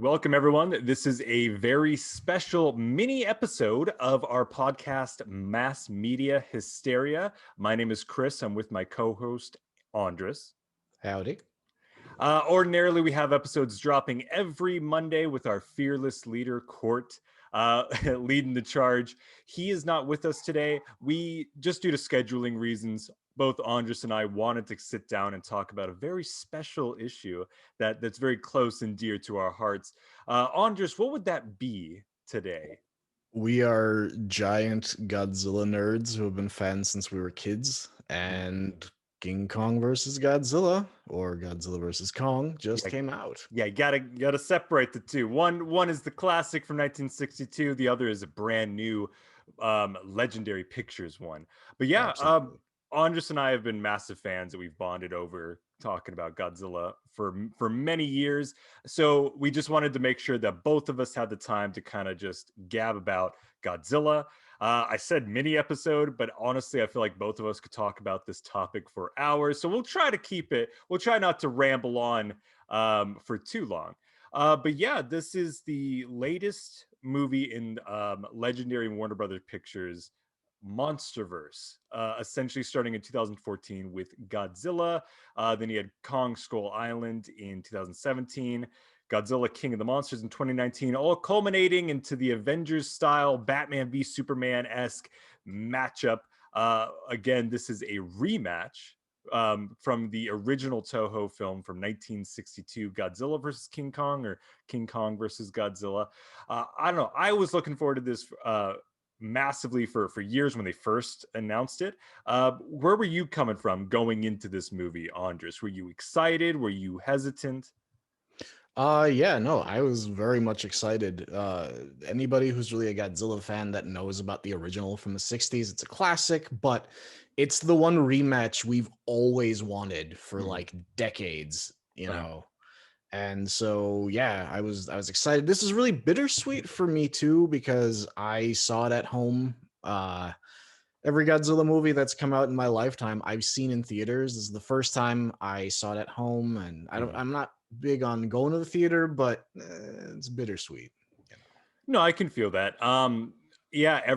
Welcome, everyone. This is a very special mini episode of our podcast, Mass Media Hysteria. My name is Chris. I'm with my co-host, Andris. Howdy. Ordinarily, we have episodes dropping every Monday with our fearless leader, Court, leading the charge. He is not with us today. We, just due to scheduling reasons, both Andris and I wanted to sit down and talk about a very special issue that's very close and dear to our hearts. Andris, what would that be today? We are giant Godzilla nerds who have been fans since we were kids, and King Kong versus Godzilla, or Godzilla versus Kong, just came out. Yeah, you gotta separate the two. One is the classic from 1962. The other is a brand new, Legendary Pictures one. But yeah, Absolutely. Andres and I have been massive fans that we've bonded over talking about Godzilla for many years. So we just wanted to make sure that both of us had the time to kind of just gab about Godzilla. I said mini episode, but honestly, I feel like both of us could talk about this topic for hours. So we'll try to keep it. We'll try not to ramble on for too long. But yeah, this is the latest movie in Legendary Warner Brothers Pictures Monsterverse, essentially starting in 2014 with Godzilla. Then you had Kong Skull Island in 2017. Godzilla King of the Monsters in 2019, all culminating into the Avengers style Batman v Superman-esque matchup. Again, this is a rematch from the original Toho film from 1962, Godzilla versus King Kong, or King Kong versus Godzilla. I don't know. I was looking forward to this massively for years when they first announced it. Where were you coming from going into this movie, Andres? Were you excited? Were you hesitant? Yeah, no, I was very much excited. Anybody who's really a Godzilla fan that knows about the original from the 60s, it's a classic, but it's the one rematch we've always wanted for like decades, you know. And so yeah, I was excited. This is really bittersweet for me too, because I saw it at home. Every Godzilla movie that's come out in my lifetime, I've seen in theaters. This is the first time I saw it at home, and I'm not big on going to the theater, but it's bittersweet. You know? No, I can feel that. Yeah,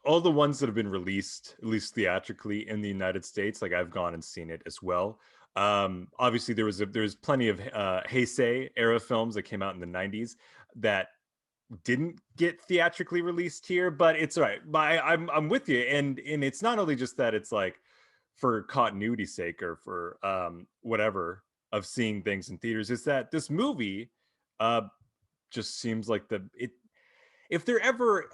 all the ones that have been released, at least theatrically in the United States, like I've gone and seen it as well. Obviously, there's plenty of Heisei era films that came out in the 90s that didn't get theatrically released here, but it's all right. I'm with you, and it's not only just that it's like for continuity's sake or for whatever of seeing things in theaters. Is that this movie just seems like if there ever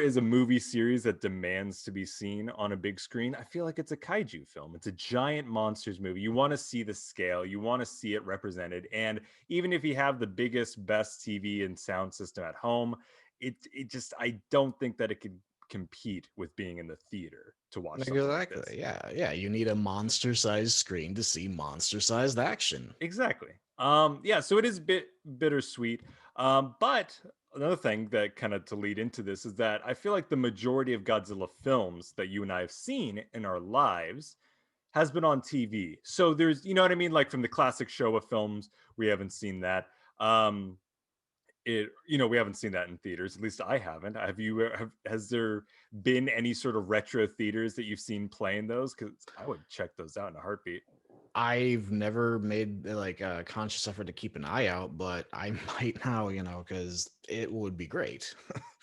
is a movie series that demands to be seen on a big screen, I feel like it's a kaiju film. It's a giant monsters movie. You want to see the scale, you want to see it represented, and even if you have the biggest, best TV and sound system at home, it just, I don't think that it could compete with being in the theater to watch something like this. Exactly. Yeah. You need a monster-sized screen to see monster-sized action. Exactly. Yeah, so it is a bit bittersweet. But another thing that kind of to lead into this is that I feel like the majority of Godzilla films that you and I have seen in our lives has been on TV. So there's, you know what I mean? Like from the classic Showa films, we haven't seen that. We haven't seen that in theaters. At least I haven't. Has there been any sort of retro theaters that you've seen playing those? Because I would check those out in a heartbeat. I've never made like a conscious effort to keep an eye out, but I might now, because it would be great.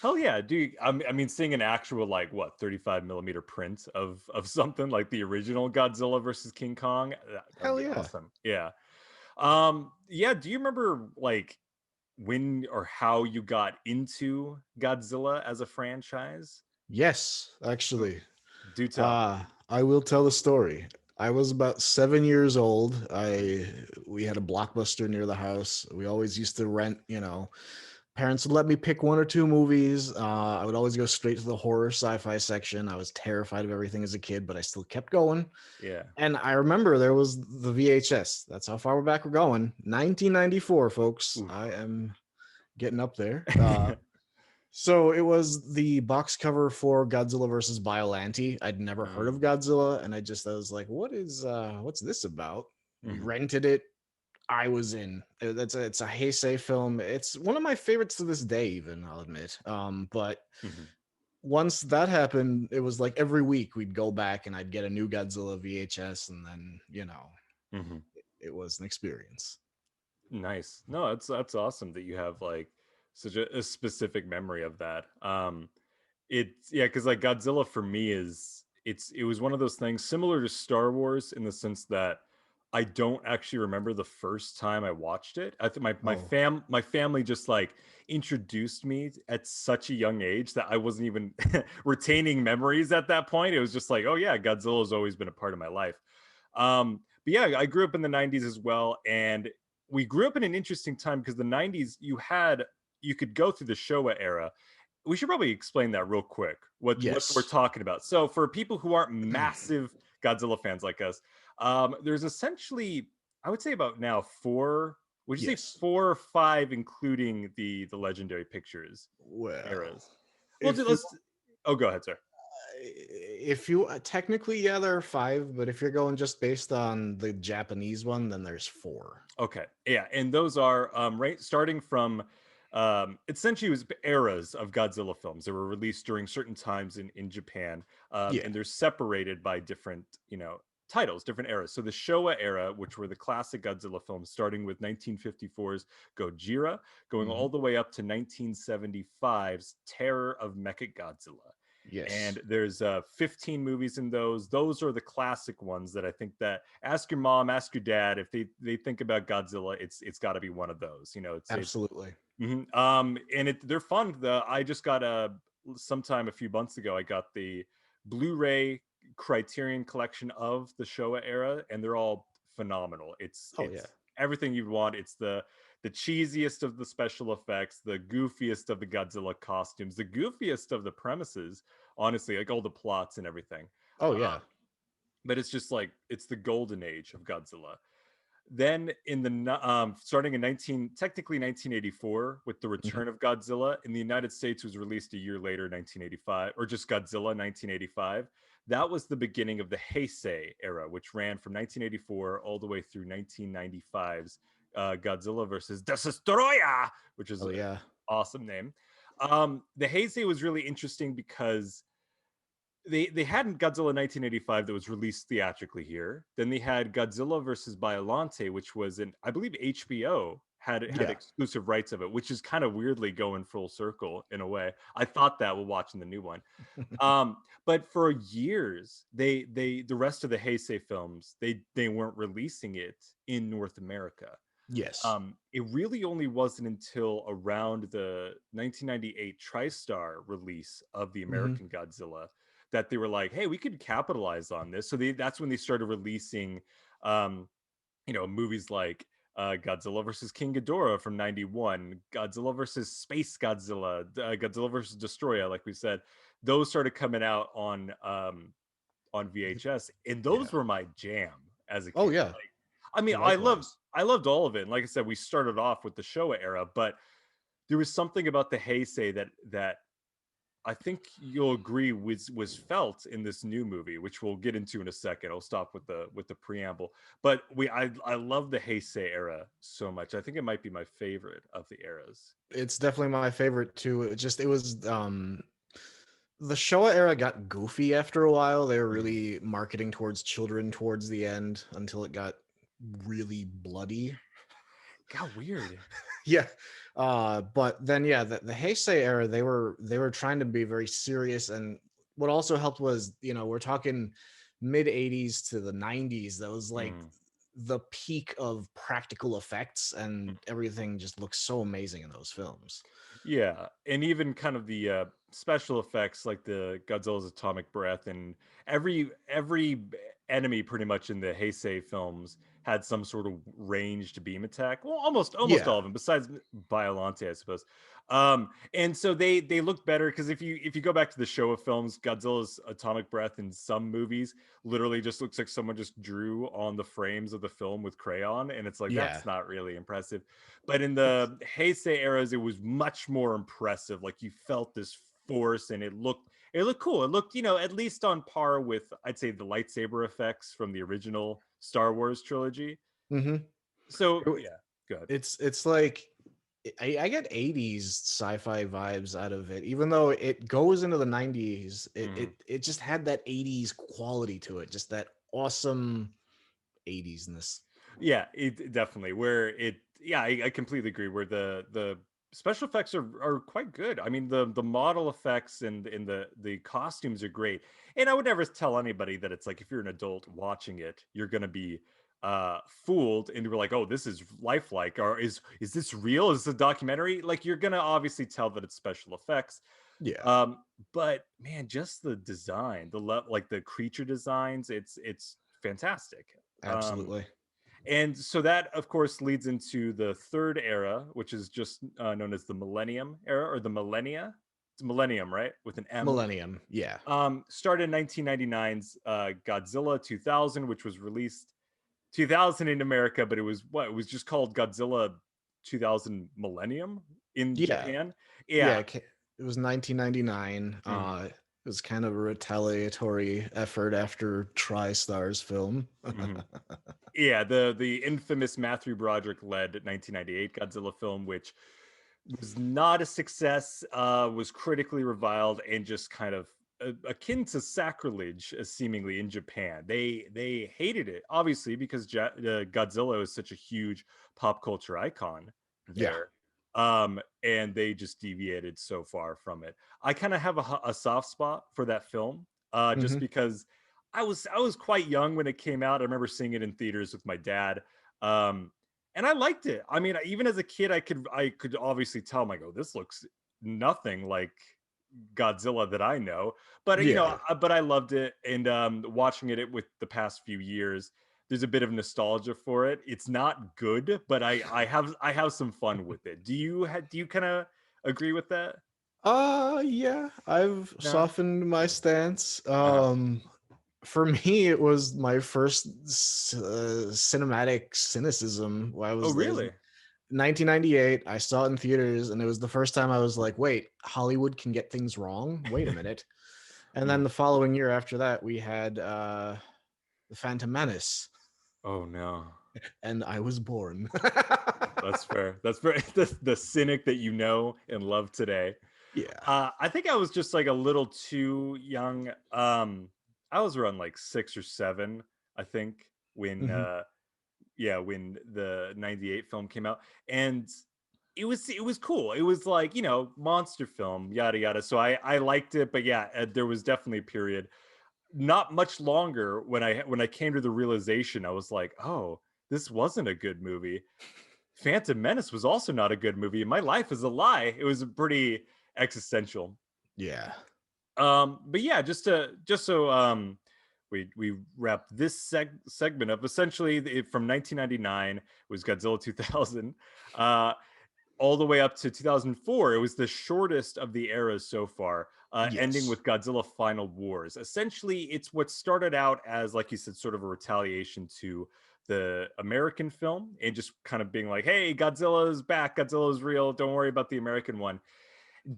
Hell yeah, dude. I mean, seeing an actual 35 millimeter print of something like the original Godzilla versus King Kong, that'd Hell be yeah. awesome. Yeah. Yeah. Do you remember when or how you got into Godzilla as a franchise? Yes, actually. Do tell. I will tell the story. I was about 7 years old. We had a Blockbuster near the house. We always used to rent, parents would let me pick one or two movies. I would always go straight to the horror sci-fi section. I was terrified of everything as a kid, but I still kept going. Yeah. And I remember there was the VHS. That's how far back we're going. 1994, folks. Oof. I am getting up there. So it was the box cover for Godzilla versus Biollante. I'd never heard of Godzilla, and I was like, what's this about? We rented it. I was in. It's a Heisei film. It's one of my favorites to this day, even I'll admit. But Mhm. once that happened, it was like every week we'd go back and I'd get a new Godzilla VHS, and then Mhm. it was an experience. Nice. No, that's awesome that you have like such a specific memory of that. It's yeah, because like Godzilla for me is it was one of those things similar to Star Wars in the sense that I don't actually remember the first time I watched it. I think Oh, my family just like introduced me at such a young age that I wasn't even retaining memories at that point. It was just like, oh yeah, Godzilla has always been a part of my life. But yeah, I grew up in the 90s as well, and we grew up in an interesting time because the 90s you could go through the Showa era. We should probably explain that real quick. What we're yes. talking about. So for people who aren't massive Godzilla fans like us, there's essentially I would say about now four. Would you say Yes. 4 or 5, including the Legendary Pictures Well, eras? Well, if you let's. Oh, go ahead, sir. technically, yeah, there are five, but if you're going just based on the Japanese one, then there's four. Okay. Yeah, and those are right starting from essentially it was eras of Godzilla films that were released during certain times in Japan, Yeah. and they're separated by different titles, different eras. So the Showa era, which were the classic Godzilla films, starting with 1954's Gojira, going Hmm. all the way up to 1975's Terror of Mechagodzilla. Yes. And there's 15 movies in those. Those are the classic ones that I think that ask your mom, ask your dad if they think about Godzilla, it's got to be one of those. It's Absolutely. and they're fun. I just got sometime a few months ago I got the Blu-ray Criterion collection of the Showa era, and they're all phenomenal. It's Oh yeah. it's everything you'd want. It's the cheesiest of the special effects, the goofiest of the Godzilla costumes, the goofiest of the premises, honestly, like all the plots and everything. Oh Um, yeah. but it's just like it's the golden age of Godzilla. Then in the starting in 1984 with the Hmm. Return of Godzilla in the United States was released a year later, 1985, or just Godzilla 1985. That was the beginning of the Heisei era, which ran from 1984 all the way through 1995's Godzilla versus Destroyer, which is Oh an yeah. awesome name. The Heisei was really interesting because they had Godzilla 1985 that was released theatrically here. Then they had Godzilla versus Biollante, which was in I believe HBO had Yeah. exclusive rights of it, which is kind of weirdly going full circle in a way. I thought that while watching the new one. But for years, the rest of the Heisei films they weren't releasing it in North America. Yes. It really only wasn't until around the 1998 TriStar release of the Hmm. American Godzilla that they were like, "Hey, we could capitalize on this." So that's when they started releasing, um, movies like Godzilla versus King Ghidorah from '91, Godzilla versus Space Godzilla, Godzilla versus Destroyer, like we said. Those started coming out on VHS, and those Yeah. were my jam as a Oh kid. yeah. Like, I mean, Likewise. I loved all of it. And like I said, we started off with the Showa era, but there was something about the Heisei that I think you'll agree was felt in this new movie, which we'll get into in a second. I'll stop with the preamble, but I love the Heisei era so much. I think it might be my favorite of the eras. It's definitely my favorite too. It was the Showa era got goofy after a while. They were Mhm. really marketing towards children towards the end until it got really bloody. Got weird. Yeah. But then yeah, the Heisei era, they were trying to be very serious, and what also helped was, we're talking mid 80s to the 90s. That was like Mm. the peak of practical effects, and everything just looks so amazing in those films. Yeah, and even kind of the special effects like the Godzilla's atomic breath and enemy pretty much in the Heisei films had some sort of ranged beam attack. Well, almost Yeah. all of them, besides Biollante, I suppose. And so they look better because if you go back to the Showa films, Godzilla's atomic breath in some movies literally just looks like someone just drew on the frames of the film with crayon, and it's like Yeah. that's not really impressive. But in It's the Heisei eras, it was much more impressive. Like you felt this force, and it looked cool. It looked, at least on par with I'd say the lightsaber effects from the original Star Wars trilogy. mhm. So yeah, good. It's like I get 80s sci-fi vibes out of it, even though it goes into the 90s. It just had that 80s quality to it, just that awesome 80s-ness. Yeah, it definitely where it. Yeah, I completely agree. Where the special effects are quite good. I mean, the model effects and the costumes are great. And I would never tell anybody that it's like if you're an adult watching it, you're gonna be fooled and you're like, oh, this is lifelike, or is this real? Is this a documentary? Like you're gonna obviously tell that it's special effects. Yeah, Um, but man, just the design, like the creature designs, it's fantastic. Um, absolutely. and so that, of course, leads into the third era, which is just known as the Millennium era or the Millennia. It's Millennium, right? With an M. Millennium, yeah. Started in 1999's Godzilla 2000, which was released 2000 in America, but it was what? It was just called Godzilla 2000 Millennium in Yeah, Japan. yeah. Yeah. It was 1999. Mm. It was kind of a retaliatory effort after TriStar's film. Mhm. Yeah, the infamous Matthew Broderick led 1998 Godzilla film, which was not a success, was critically reviled, and just kind of akin to sacrilege, seemingly in Japan. They hated it, obviously, because Godzilla is such a huge pop culture icon Yeah. there. And they just deviated so far from it. I kind of have a soft spot for that film, just Hmm. because I was quite young when it came out. I remember seeing it in theaters with my dad. And I liked it. I mean, even as a kid, I could obviously tell, I'm like, oh, this looks nothing like Godzilla that I know. But Yeah. but I loved it, and watching it with the past few years, there's a bit of nostalgia for it. It's not good, but I have some fun with it. Do you kind of agree with that? Yeah, I've No. softened my stance. Uh-huh. For me, it was my first cinematic cynicism. Where Oh, it was really? 1998. I saw it in theaters, and it was the first time I was like, "Wait, Hollywood can get things wrong. Wait a minute." And then Mm. the following year after that, we had the Phantom Menace, Oh no. and I was born. That's fair. That's very the cynic that you know and love today. Yeah. I think I was just like a little too young. I was around like 6 or 7, I think, when Hmm. when the '98 film came out, and it was cool. It was like monster film, yada yada. So I liked it, but yeah, there was definitely a period not much longer when I came to the realization. I was like, oh, this wasn't a good movie. Phantom Menace was also not a good movie. My life is a lie. It was pretty existential. Yeah. But yeah, just so we wrap this segment up. Essentially, from 1999 was Godzilla 2000, uh, all the way up to 2004. It was the shortest of the eras so far, ending Yes. with Godzilla Final Wars. Essentially, it's what started out as, like you said, sort of a retaliation to the American film, and just kind of being like, hey, Godzilla is back, Godzilla is real, don't worry about the American one.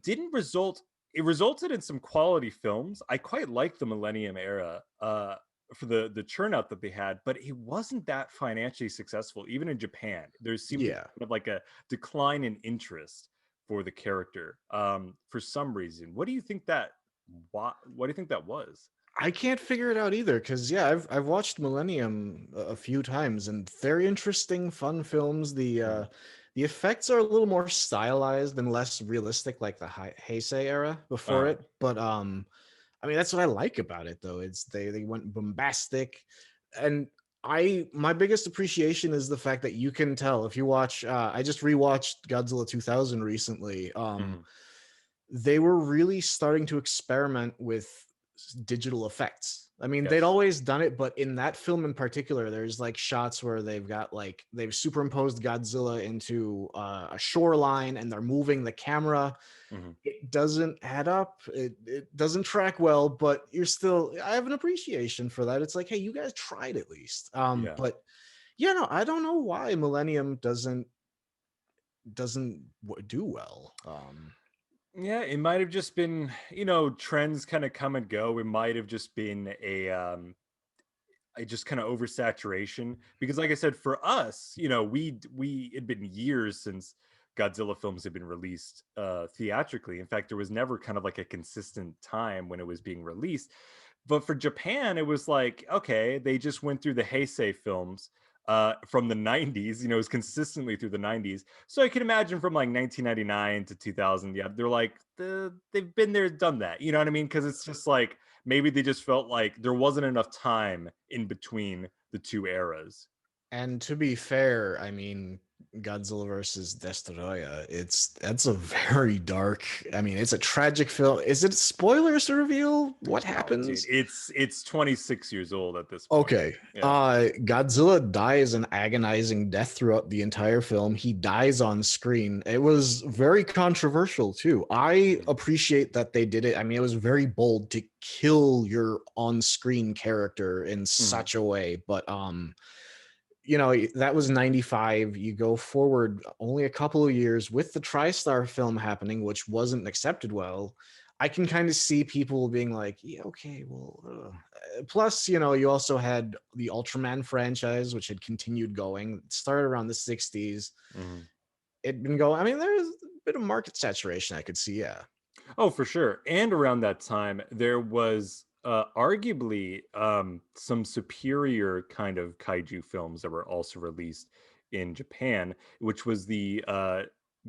Didn't result It resulted in some quality films. I quite liked the Millennium era, for the churn out that they had, but it wasn't that financially successful even in Japan. There seemed to be Yeah. kind of like a decline in interest for the character, for some reason. What do you think that was? I can't figure it out either because yeah, I've watched Millennium a few times and very interesting, fun films. Mhm. The effects are a little more stylized and less realistic, like the Heisei era before uh it. But I mean that's what I like about it though. It's they went bombastic, and my biggest appreciation is the fact that you can tell if you watch. I just rewatched Godzilla 2000 recently. Mhm. They were really starting to experiment with digital effects. I mean, they'd Yes. always done it, but in that film in particular, there's like shots where they've superimposed Godzilla into a shoreline and they're moving the camera. Mhm. It doesn't add up. It doesn't track well, but I have an appreciation for that. It's like, hey, you guys tried at least. Yeah. But yeah, no, I don't know why Millennium doesn't do well. Yeah, it might have just been, trends kind of come and go. It might have just been just kind of oversaturation, because like I said, for us, you know, we it'd been years since Godzilla films had been released theatrically. In fact, there was never kind of like a consistent time when it was being released. But for Japan, it was like, okay, they just went through the Heisei films from the 90s, you know, it was consistently through the 90s. So I can imagine from like 1999 to 2000, yeah, they're like, they've been there, done that. You know what I mean? Because it's just like, maybe they just felt like there wasn't enough time in between the two eras. And to be fair, I mean, Godzilla versus Destoroyah, that's a very dark. I mean, it's a tragic film. Is it spoilers to reveal what Oh, dude, happens? it's 26 years old at this point. Okay. Yeah. Godzilla dies an agonizing death throughout the entire film. He dies on screen. It was very controversial too. I appreciate that they did it. I mean, it was very bold to kill your on-screen character in such a way, but you know, that was 95. You go forward only a couple of years with the TriStar film happening, which wasn't accepted well. I can kind of see people being like, yeah, okay, well, plus, you know, you also had the Ultraman franchise, which had continued going. It started around the 60s. It'd been going, I mean, there was a bit of market saturation I could see, yeah. Oh, for sure. And around that time, there was arguably some superior kind of kaiju films that were also released in Japan, which was the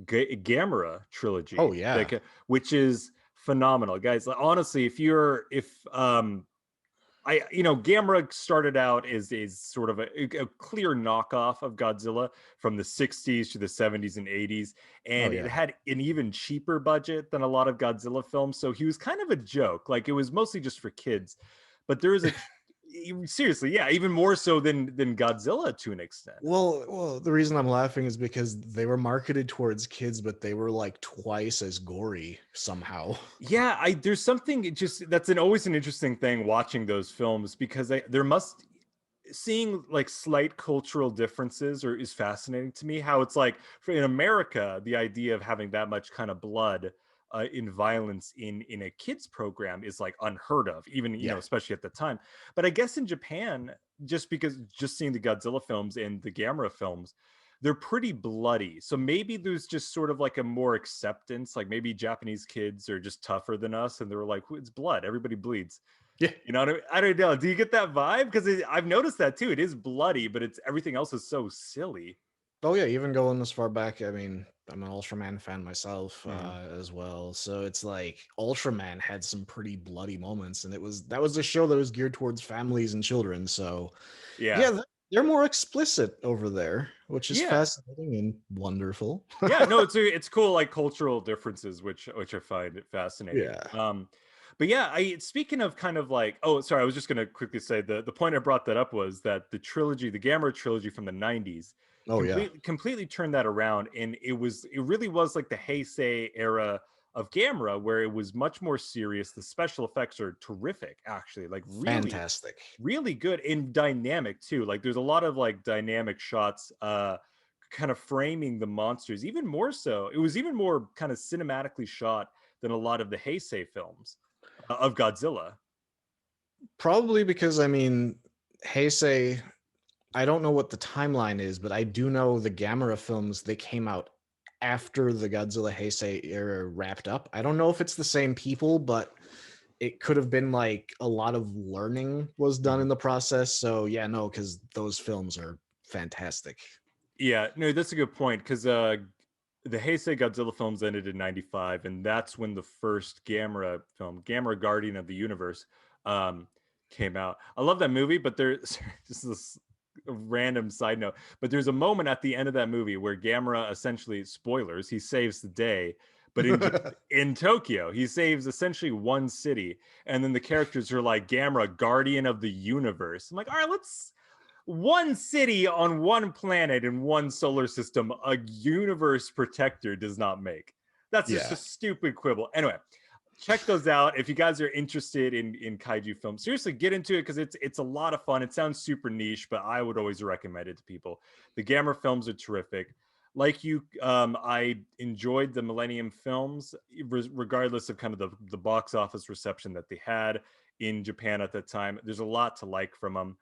Gamera Oh, trilogy, yeah. like, which is phenomenal, guys. Like, honestly, if you know, Gamera started out as sort of a clear knockoff of Godzilla from the 60s to the 70s and 80s. Oh, And it yeah. had an even cheaper budget than a lot of Godzilla films. So he was kind of a joke. Like, it was mostly just for kids. But there is seriously, yeah, even more so than Godzilla to an extent. Well, the reason I'm laughing is because they were marketed towards kids, but they were like twice as gory somehow. Yeah, there's something just that's always an interesting thing watching those films, because there must seeing like slight cultural differences or is fascinating to me. How it's like in America, the idea of having that much kind of blood in violence in a kids program is like unheard of, even, you know, Yeah. especially at the time. But I guess in Japan, just seeing the Godzilla films and the Gamera films, they're pretty bloody. So maybe there's just sort of like a more acceptance. Like maybe Japanese kids are just tougher than us, and they're like, it's blood, everybody bleeds. Yeah. You know what I mean? I don't know. Do you get that vibe? Because I've noticed that too. It is bloody, but it's everything else is so silly. Oh yeah, even going this far back, I mean, I'm an Ultraman fan myself Mhm. as well. So it's like Ultraman had some pretty bloody moments, and that was a show that was geared towards families and children. So Yeah. yeah, they're more explicit over there, which is Yeah. fascinating and wonderful. Yeah. No, it's cool, like cultural differences, which I find fascinating. Yeah. But yeah, I speaking of kind of like, oh, sorry, I was just gonna quickly say the point I brought that up was that the trilogy, the Gamera trilogy from the 90s, Oh yeah. completely turned that around. And it really was like the Heisei era of Gamera, where it was much more serious. The special effects are terrific, actually, like really, Fantastic. really good and dynamic too. Like there's a lot of like dynamic shots kind of framing the monsters. Even more so, it was even more kind of cinematically shot than a lot of the Heisei films of Godzilla. Probably because I mean, Heisei, I don't know what the timeline is, but I do know the Gamera films, they came out after the Godzilla Heisei era wrapped up. I don't know if it's the same people, but it could have been like a lot of learning was done Mhm. in the process. So yeah, no, because those films are fantastic. Yeah, no, that's a good point, because the Heisei Godzilla films ended in 95, and that's when the first Gamera film, Gamera Guardian of the Universe, um, came out. I love that movie, but there's just this random side note, but there's a moment at the end of that movie where Gamera essentially, spoilers, he saves the day, but in Tokyo, he saves essentially one city, and then the characters are like, Gamera, Guardian of the Universe. I'm like, all right, let's one city on one planet in one solar system, a universe protector does not make. That's just a Yeah. stupid quibble. Anyway, check those out if you guys are interested in kaiju films. Seriously, get into it, because it's a lot of fun. It sounds super niche, but I would always recommend it to people. The Gamera films are terrific. Like you, I enjoyed the Millennium films, regardless of kind of the box office reception that they had in Japan at that time. There's a lot to like from them.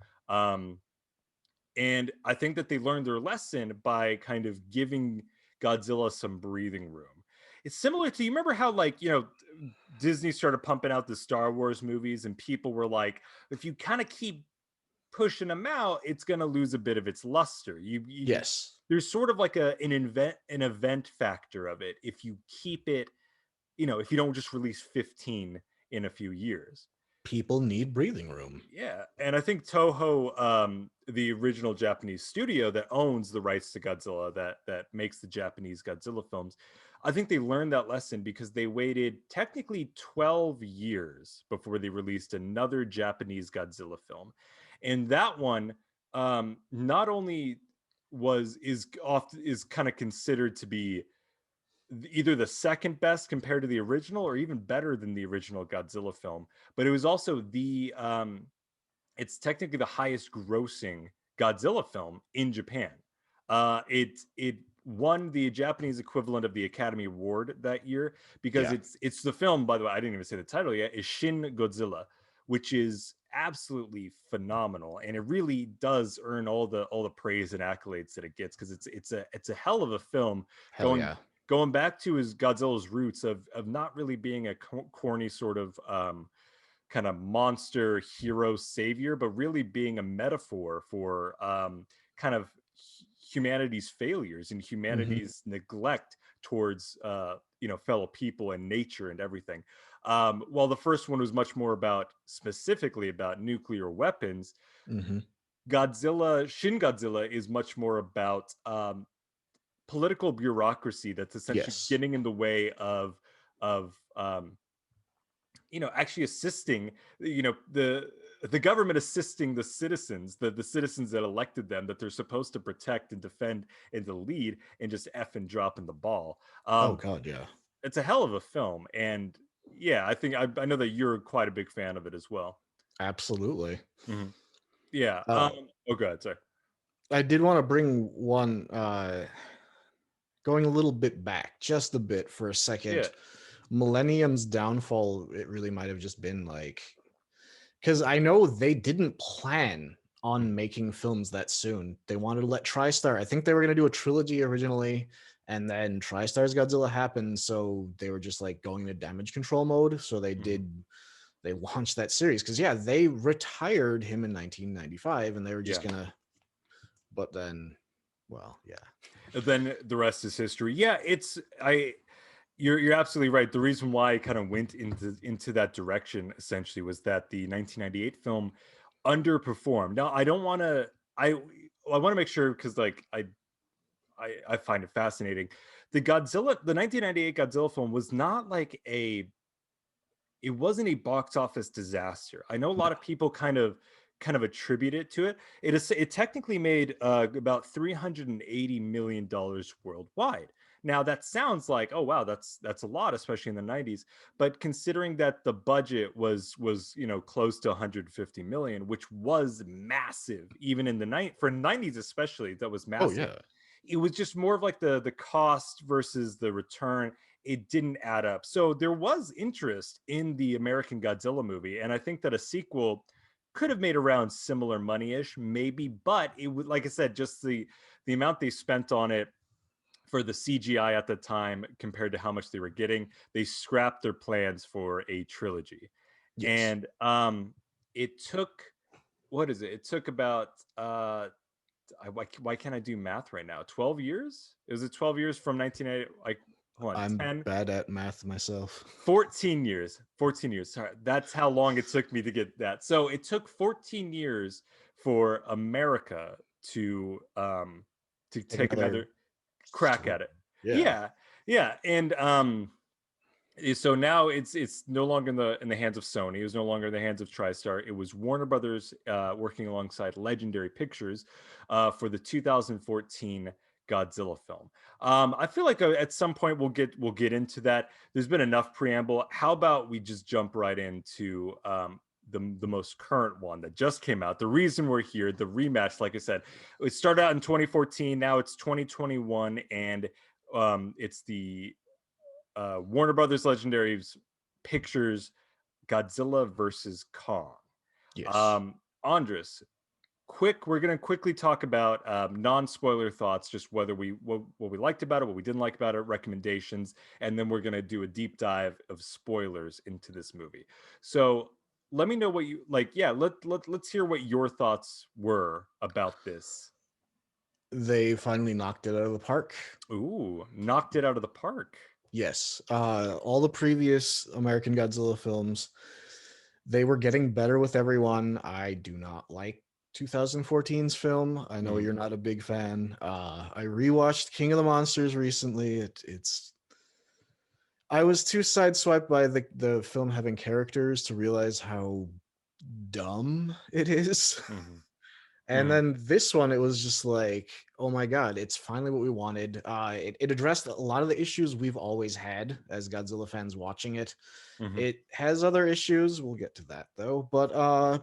And I think that they learned their lesson by kind of giving Godzilla some breathing room. It's similar to, you remember how, like, Disney started pumping out the Star Wars movies and people were like, if you kind of keep pushing them out, it's going to lose a bit of its luster. Yes. There's sort of like an event factor of it if you keep it, if you don't just release 15 in a few years. People need breathing room. Yeah, and I think Toho, the original Japanese studio that owns the rights to Godzilla, that makes the Japanese Godzilla films, I think they learned that lesson because they waited technically 12 years before they released another Japanese Godzilla film, and that one, not only is kind of considered to be either the second best compared to the original or even better than the original Godzilla film, but it was also it's technically the highest grossing Godzilla film in Japan. It won the Japanese equivalent of the Academy Award that year because Yeah. it's the film, by the way, I didn't even say the title yet, is Shin Godzilla, which is absolutely phenomenal, and it really does earn all the praise and accolades that it gets because it's a hell of a film. Hell going yeah. going back to his Godzilla's roots of not really being a corny sort of kind of monster hero savior, but really being a metaphor for kind of humanity's failures and humanity's neglect towards fellow people and nature and everything. While the first one was much more specifically about nuclear weapons, Shin Godzilla is much more about political bureaucracy that's essentially Yes. getting in the way of actually assisting the government, assisting the citizens, the citizens that elected them, that they're supposed to protect and defend and to lead, and just F and dropping the ball. Oh God, yeah. It's a hell of a film, and yeah, I think I know that you're quite a big fan of it as well. Absolutely. Yeah. Uh, Oh god, sorry. I did want to bring one going a little bit back, just a bit for a second. Yeah. Millennium's downfall, it really might have just been like, because I know they didn't plan on making films that soon. They wanted to let TriStar, I think they were going to do a trilogy originally, and then TriStar's Godzilla happened, so they were just like going into damage control mode. So they launched that series because yeah, they retired him in 1995, and they were just gonna. But then, well, yeah. Then the rest is history. Yeah, you're absolutely right. The reason why I kind of went into that direction essentially was that the 1998 film underperformed. Now, I don't want to. I want to make sure, because like I find it fascinating. The 1998 Godzilla film was not like it wasn't a box office disaster. I know a lot of people kind of attribute it to it. It technically made about $380 million worldwide. Now that sounds like, oh wow, that's a lot, especially in the 90s. But considering that the budget was close to 150 million, which was massive even in the night for 90s, especially, that was massive. Oh yeah. It was just more of like the cost versus the return. It didn't add up. So there was interest in the American Godzilla movie, and I think that a sequel could have made around similar money-ish, maybe, but it would, like I said, just the amount they spent on it for the CGI at the time compared to how much they were getting, they scrapped their plans for a trilogy. Yes. And it took, what is it? It took about why can't I do math right now? 12 years? Is it 12 years from 1980? Like, hold on, I'm 10, bad at math myself. 14 years. 14 years. Sorry, that's how long it took me to get that. So it took 14 years for America to take another crack at it. Yeah. And so now it's no longer in the hands of Sony. It was no longer in the hands of TriStar. It was Warner Brothers working alongside Legendary Pictures for the 2014 Godzilla film. I feel like at some point we'll get into that. There's been enough preamble. How about we just jump right into the most current one that just came out? The reason we're here, the rematch, like I said, it started out in 2014. Now it's 2021, and it's the Warner Brothers Legendary Pictures Godzilla versus Kong. Yes. Andris, we're going to quickly talk about non-spoiler thoughts, just whether what we liked about it, what we didn't like about it, recommendations, and then we're going to do a deep dive of spoilers into this movie. So let me know what you like. Yeah, let's hear what your thoughts were about this. They finally knocked it out of the park. Ooh, knocked it out of the park. Yes. All the previous American Godzilla films, they were getting better with everyone. I do not like 2014's film. I know you're not a big fan. I rewatched King of the Monsters recently. It's I was too sideswiped by the film having characters to realize how dumb it is. Mm-hmm. And Mm-hmm. then this one, it was just like, oh my God, it's finally what we wanted. It addressed a lot of the issues we've always had as Godzilla fans watching it. Mm-hmm. It has other issues. We'll get to that though. But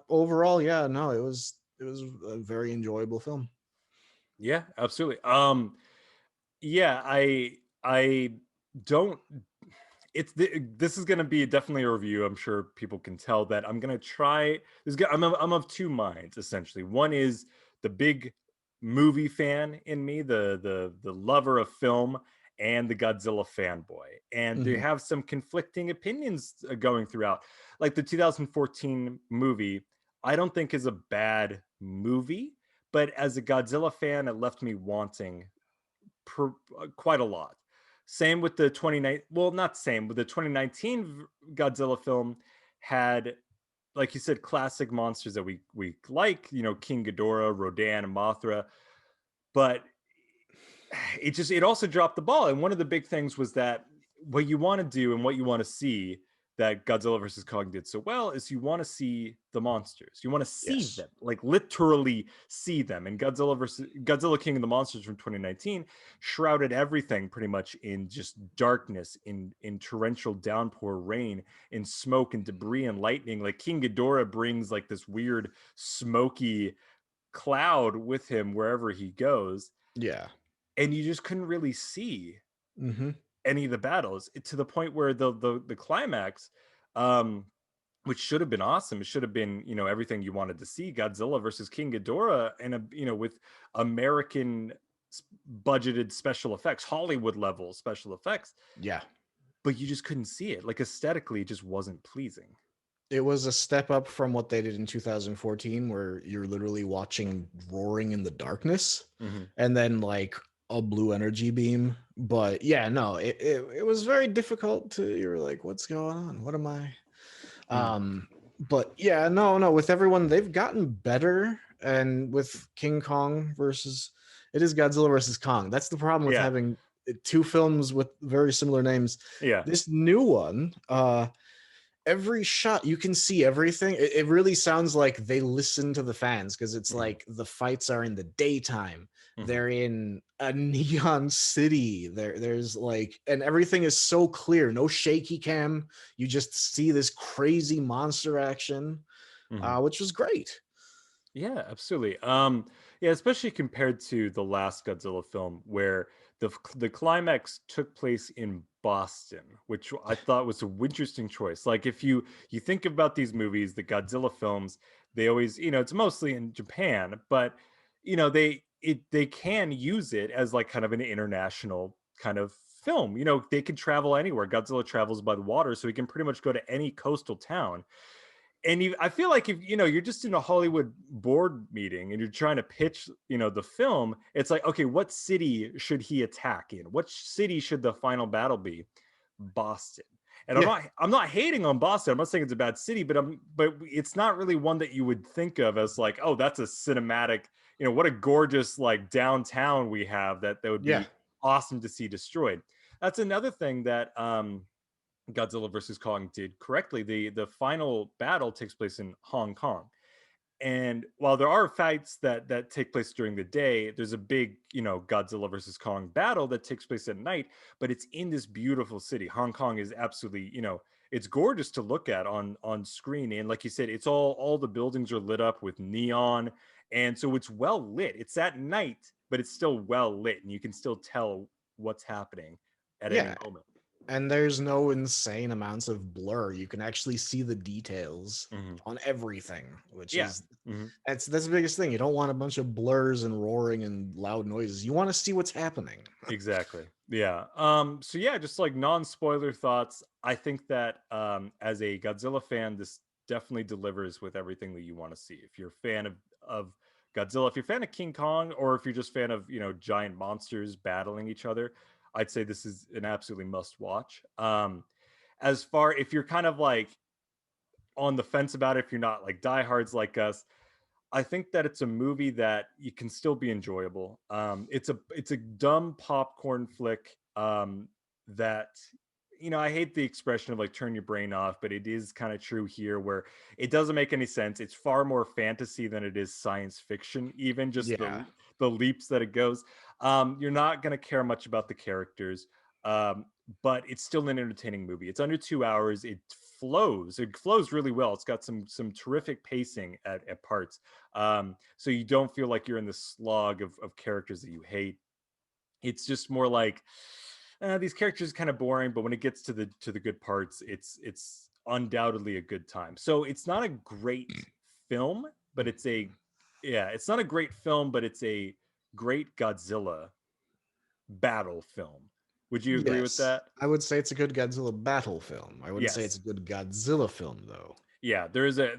overall, yeah, no, it was a very enjoyable film. Yeah, absolutely. Yeah, I don't. This is going to be definitely a review. I'm sure people can tell that I'm going to try. I'm of two minds essentially. One is the big movie fan in me, the lover of film, and the Godzilla fanboy, and they Mhm. have some conflicting opinions going throughout. Like the 2014 movie, I don't think is a bad movie, but as a Godzilla fan, it left me wanting quite a lot. Same with the 29, well, not same, but the 2019 Godzilla film had, like you said, classic monsters that we like, King Ghidorah, Rodan, and Mothra, but it also dropped the ball. And one of the big things was that what you want to do and what you want to see that Godzilla versus Kong did so well is you want to see the monsters. You want to see Yes. them, like literally see them. And Godzilla King of the Monsters from 2019 shrouded everything pretty much in just darkness, in torrential downpour rain, in smoke and debris and lightning. Like King Ghidorah brings like this weird smoky cloud with him wherever he goes, Yeah. and you just couldn't really see Hmm. any of the battles, to the point where the climax, um which should have been awesome. It should have been, everything you wanted to see, Godzilla versus King Ghidorah, and with American budgeted special effects, Hollywood level special effects, Yeah. but you just couldn't see it. Like aesthetically, it just wasn't pleasing. It was a step up from what they did in 2014, where you're literally watching roaring in the darkness Mm-hmm. and then like a blue energy beam. But yeah, no, it was very difficult to, you're like, what's going on? What am I? But yeah, no, with everyone, they've gotten better. And with King Kong versus, it is Godzilla versus Kong. That's the problem with Yeah, having two films with very similar names. yeah. This new one, every shot you can see everything. It really sounds like they listen to the fans, because it's Mm-hmm. like the fights are in the daytime, Mm-hmm. they're in a neon city, there's like, and everything is so clear, no shaky cam, you just see this crazy monster action, Mm-hmm. which was great. Yeah, absolutely. Yeah, especially compared to the last Godzilla film, where the climax took place in Boston, which I thought was an interesting choice. Like if you think about these movies, the Godzilla films, they always, it's mostly in Japan, but they can use it as like kind of an international kind of film. They can travel anywhere. Godzilla travels by the water, so he can pretty much go to any coastal town. And I feel like if you're just in a Hollywood board meeting and you're trying to pitch the film, it's like, okay, what city should he attack in? What city should the final battle be? Boston. And Yeah. I'm not hating on Boston. I'm not saying it's a bad city, but it's not really one that you would think of as like, oh, that's a cinematic, what a gorgeous like downtown we have that would Yeah. be awesome to see destroyed. That's another thing that Godzilla versus Kong did correctly. The final battle takes place in Hong Kong. And while there are fights that take place during the day, there's a big, Godzilla versus Kong battle that takes place at night, but it's in this beautiful city. Hong Kong is absolutely, it's gorgeous to look at on screen. And like you said, it's all the buildings are lit up with neon. And so it's well lit. It's at night, but it's still well lit, and you can still tell what's happening at any Yeah. moment. And there's no insane amounts of blur. You can actually see the details Hmm. on everything, which Yeah. is Hmm. that's the biggest thing. You don't want a bunch of blurs and roaring and loud noises. You want to see what's happening. Exactly. Yeah. So yeah, just like non-spoiler thoughts. I think that as a Godzilla fan, this definitely delivers with everything that you want to see. If you're a fan of Godzilla, if you're a fan of King Kong, or if you're just a fan of, giant monsters battling each other, I'd say this is an absolutely must watch. As far if you're kind of like on the fence about it, if you're not like diehards like us, I think that it's a movie that you can still be enjoyable. It's a dumb popcorn flick that I hate the expression of like turn your brain off, but it is kind of true here where it doesn't make any sense. It's far more fantasy than it is science fiction, even just Yeah. the leaps that it goes. You're not gonna care much about the characters. Um, but it's still an entertaining movie. It's under 2 hours. It flows. It flows really well. It's got some terrific pacing at parts. So you don't feel like you're in the slog of characters that you hate. It's just more like these characters are kind of boring, but when it gets to the good parts, it's undoubtedly a good time. So it's not a great film, but it's not a great film, but it's a great Godzilla battle film. Would you agree with Yes. that? I would say it's a good Godzilla battle film. I wouldn't say it's Yes. a good Godzilla film though. Yeah, there is a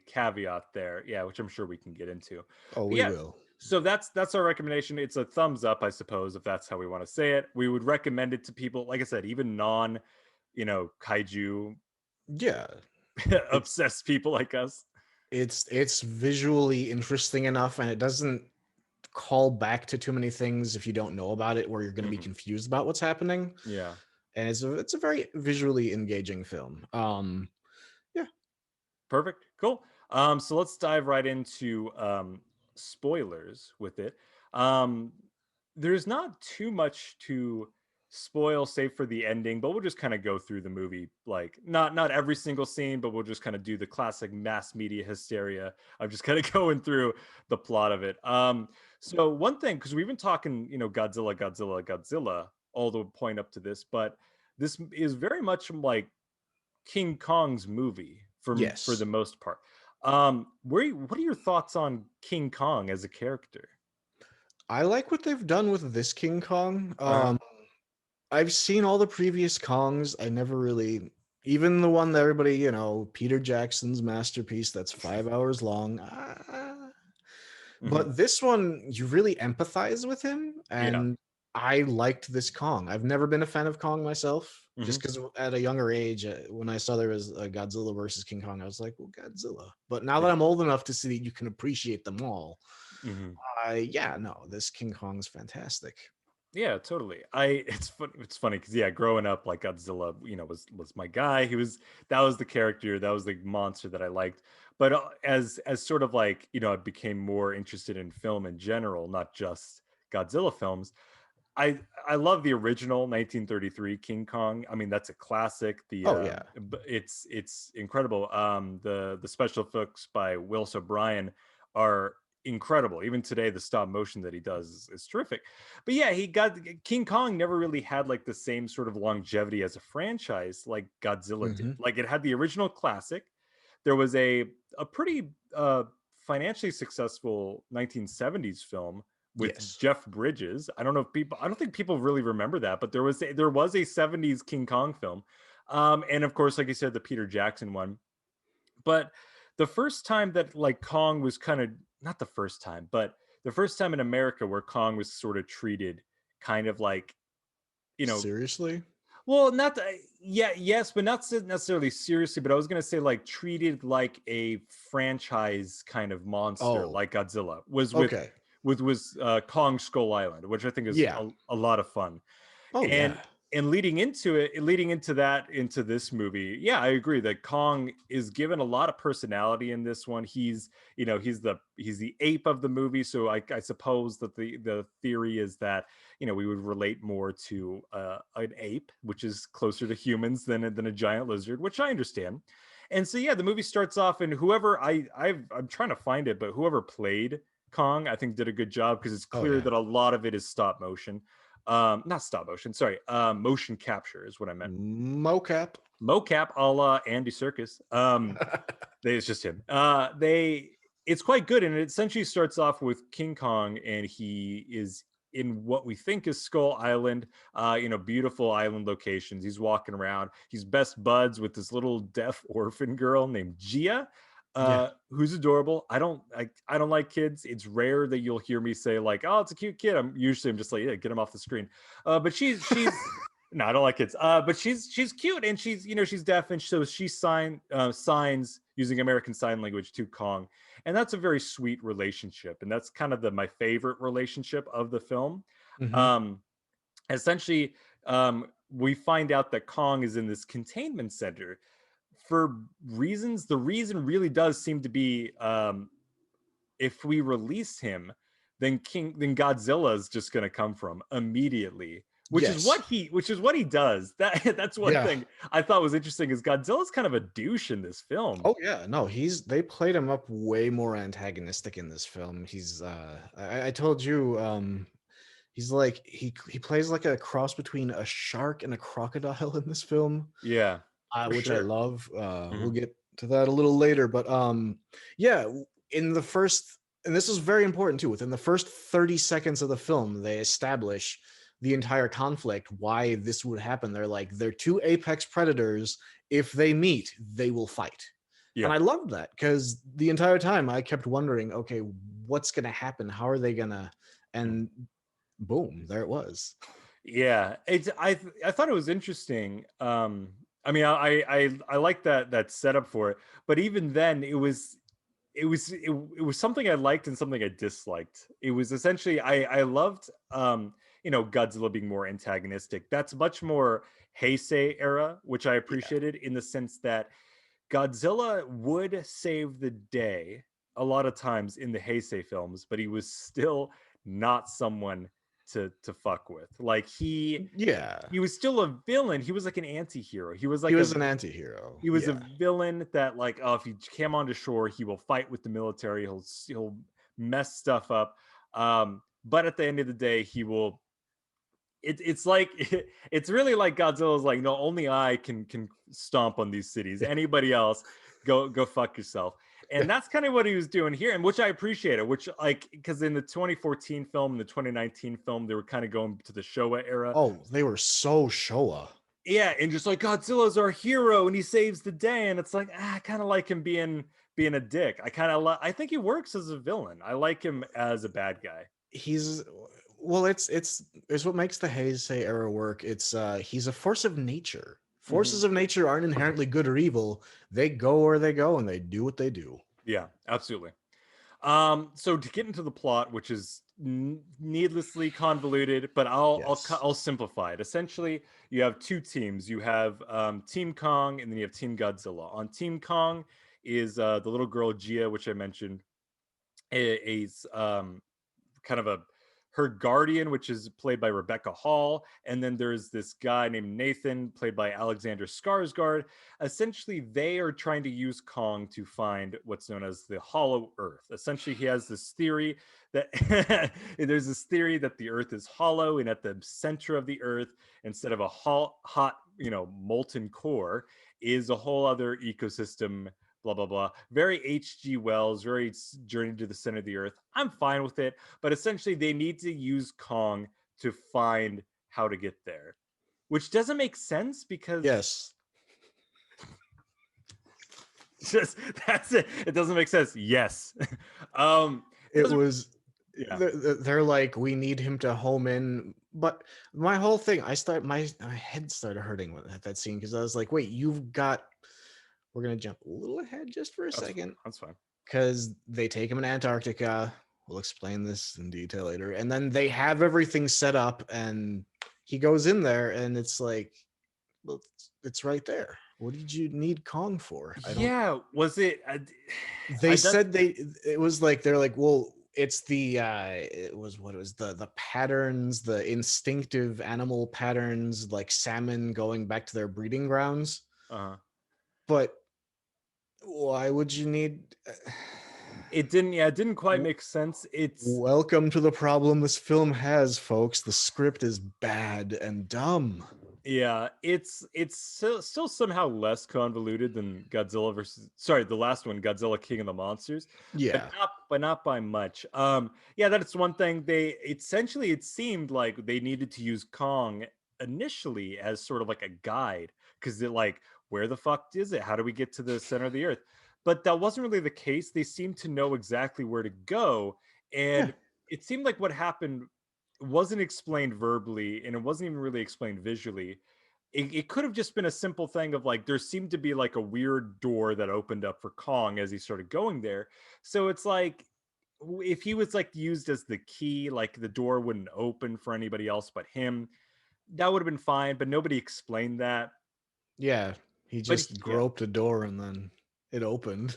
caveat there. Yeah, which I'm sure we can get into. Oh, But we yeah, will. so that's our recommendation. It's a thumbs up, I suppose, if that's how we want to say it. We would recommend it to people, like I said, even kaiju Yeah. It's obsessed people like us. it's visually interesting enough, and it doesn't call back to too many things if you don't know about it, where you're going to be Mhm. confused about what's happening. Yeah. And it's a very visually engaging film. Yeah. Perfect. Cool. So let's dive right into spoilers with it. Um, there's not too much to spoil, save for the ending, but we'll just kind of go through the movie, like not every single scene, but we'll just kind of do the classic mass media hysteria. I'm just kind of going through the plot of it. So one thing, because we've been talking, Godzilla, Godzilla, Godzilla, all the point up to this, but this is very much like King Kong's movie for the Yes. most part. What are your thoughts on King Kong as a character? I like what they've done with this King Kong. Uh-huh. I've seen all the previous Kongs. I never really, even the one that everybody, Peter Jackson's masterpiece that's 5 hours long. Hmm. But this one, you really empathize with him, Yeah. and I liked this Kong. I've never been a fan of Kong myself, Hmm. just because at a younger age, when I saw there was a Godzilla versus King Kong, I was like, well, Godzilla. But now that Yeah. I'm old enough to see that you can appreciate them all, Hmm. yeah, no, this King Kong's fantastic. Yeah, totally. It's funny because yeah, growing up like Godzilla, was my guy. That was the character, that was the monster that I liked. But as sort of like, I became more interested in film in general, not just Godzilla films. I I love the original 1933 King Kong. I mean, that's a classic. Oh yeah. It's incredible. The special effects by Willis O'Brien are incredible. Even today, the stop motion that he does is terrific. But yeah, he got King Kong never really had like the same sort of longevity as a franchise like Godzilla did. Hmm. Like it had the original classic. There was a pretty financially successful 1970s film with Yes. Jeff Bridges. I don't think people really remember that, but there was a 70s King Kong film. And of course, like you said, the Peter Jackson one. But the first time that like Kong was kind of not the first time, but the first time in America where Kong was sort of treated kind of like, you know, Seriously? well, not yeah, yes, but not necessarily seriously. But I was gonna say like treated like a franchise kind of monster, Oh, like Godzilla was okay. with Kong Skull Island, which I think is Yeah. a lot of fun. Oh and yeah. and leading into this movie, yeah, I agree that Kong is given a lot of personality in this one. He's the ape of the movie, so I suppose that the theory is that we would relate more to an ape, which is closer to humans than a giant lizard, which I understand. And so yeah, the movie starts off, and whoever I'm trying to find it, but whoever played Kong, I think did a good job because it's Oh clear yeah. that a lot of it is stop motion. not stop motion, sorry, motion capture is what I meant. Mocap. Mocap a la Andy Serkis. It's just him. It's quite good, and it essentially starts off with King Kong, and he is in what we think is Skull Island. Beautiful island locations. He's walking around. He's best buds with this little deaf orphan girl named Gia, Yeah. who's adorable. I don't like kids. It's rare that you'll hear me say like, "Oh, it's a cute kid." I'm just like, "Yeah, get him off the screen." But she's no, I don't like kids. But she's cute, and she's deaf, and so she signs using American Sign Language to Kong, and that's a very sweet relationship, and that's kind of my favorite relationship of the film. Mhm. Essentially, we find out that Kong is in this containment center for reasons. The reason really does seem to be, if we release him, then Godzilla is just going to come from immediately, which is Yes. what he does. That's one Yeah. thing I thought was interesting, is Godzilla's kind of a douche in this film. Oh yeah, no, they played him up way more antagonistic in this film. He's I told you he's like he plays like a cross between a shark and a crocodile in this film, Yeah, for which I sure. love. We'll Mhm. get to that a little later, but yeah, in the first, and this is very important too, within the first 30 seconds of the film, they establish the entire conflict, why this would happen. They're like, they're two apex predators. If they meet, they will fight. And Yeah. I loved that because the entire time I kept wondering, okay, what's going to happen? How are they going to? Mhm. And boom, there it was. Yeah, I thought it was interesting. I mean, I like that setup for it, but even then, it was something I liked and something I disliked. It was essentially, I loved, Godzilla being more antagonistic. That's much more Heisei era, which I Yeah. appreciated, in the sense that Godzilla would save the day a lot of times in the Heisei films, but he was still not someone to fuck with. Like Yeah. he was still a villain. He was like an anti-hero. He was He like was an anti-hero. he was a Yeah. villain that, like, oh, if he came onto shore, he will fight with the military. He'll mess stuff up. But at the end of the day, he will. It's like it's really like Godzilla's like, no, only I can stomp on these cities. Anybody else, go fuck yourself. Yeah. And that's kind of what he was doing here, and which I appreciated. Which, like, because in the 2014 film and the 2019 film, they were kind of going to the Showa era. Oh, they were so Showa. Yeah, and just like, Godzilla's our hero and he saves the day, and it's like, I kind of like him being a dick. I think he works as a villain. I like him as a bad guy. He's well, it's what makes the Heisei era work. It's he's a force of nature. Mhm. Forces of nature aren't inherently good or evil. They go where they go and they do what they do. Yeah, absolutely. So to get into the plot, which is needlessly convoluted, but Yes. I'll simplify it. Essentially, you have two teams. You have, Team Kong, and then you have Team Godzilla. On Team Kong is, the little girl Gia, which I mentioned, is, kind of her guardian, which is played by Rebecca Hall, and then there's this guy named Nathan, played by Alexander Skarsgard. Essentially, they are trying to use Kong to find what's known as the Hollow Earth. Essentially, he has this theory that there's this theory that the Earth is hollow, and at the center of the Earth, instead of a hot, molten core, is a whole other ecosystem, blah blah blah. Very H.G. Wells, very Journey to the Center of the Earth. I'm fine with it, but essentially they need to use Kong to find how to get there, which doesn't make sense because Yes. just that's it. It doesn't make sense. Yes. It doesn't was Yeah. they're like, we need him to home in, but my whole thing, my head started hurting at that scene because I was like, wait, we're gonna jump a little ahead just for a That's fine. second That's fine. because they take him in Antarctica. We'll explain this in detail later, and then they have everything set up, and he goes in there, and it's like, well, it's right there. What did you need Kong for? I don't. Yeah, was it They I that's said it was like, they're like, well, it's the it was what it was, the patterns, the instinctive animal patterns, like salmon going back to their breeding grounds. uh But why would you need It didn't, yeah, it didn't quite make sense. It's Welcome to the problem this film has, folks. The script is bad and dumb. Yeah, it's still somehow less convoluted than Godzilla versus, sorry, the last one, Godzilla King of the Monsters, Yeah. but not by much. Yeah, that's one thing. They essentially, it seemed like they needed to use Kong initially as sort of like a guide, because they're like, where the fuck is it? How do we get to the center of the earth? But that wasn't really the case. They seemed to know exactly where to go, Yeah. and it seemed like what happened wasn't explained verbally, and it wasn't even really explained visually. It could have just been a simple thing of like, there seemed to be like a weird door that opened up for Kong as he started going there. So it's like, if he was like used as the key, like the door wouldn't open for anybody else but him, that would have been fine, but nobody explained that. Yeah. He But just yeah. groped a door and then it opened.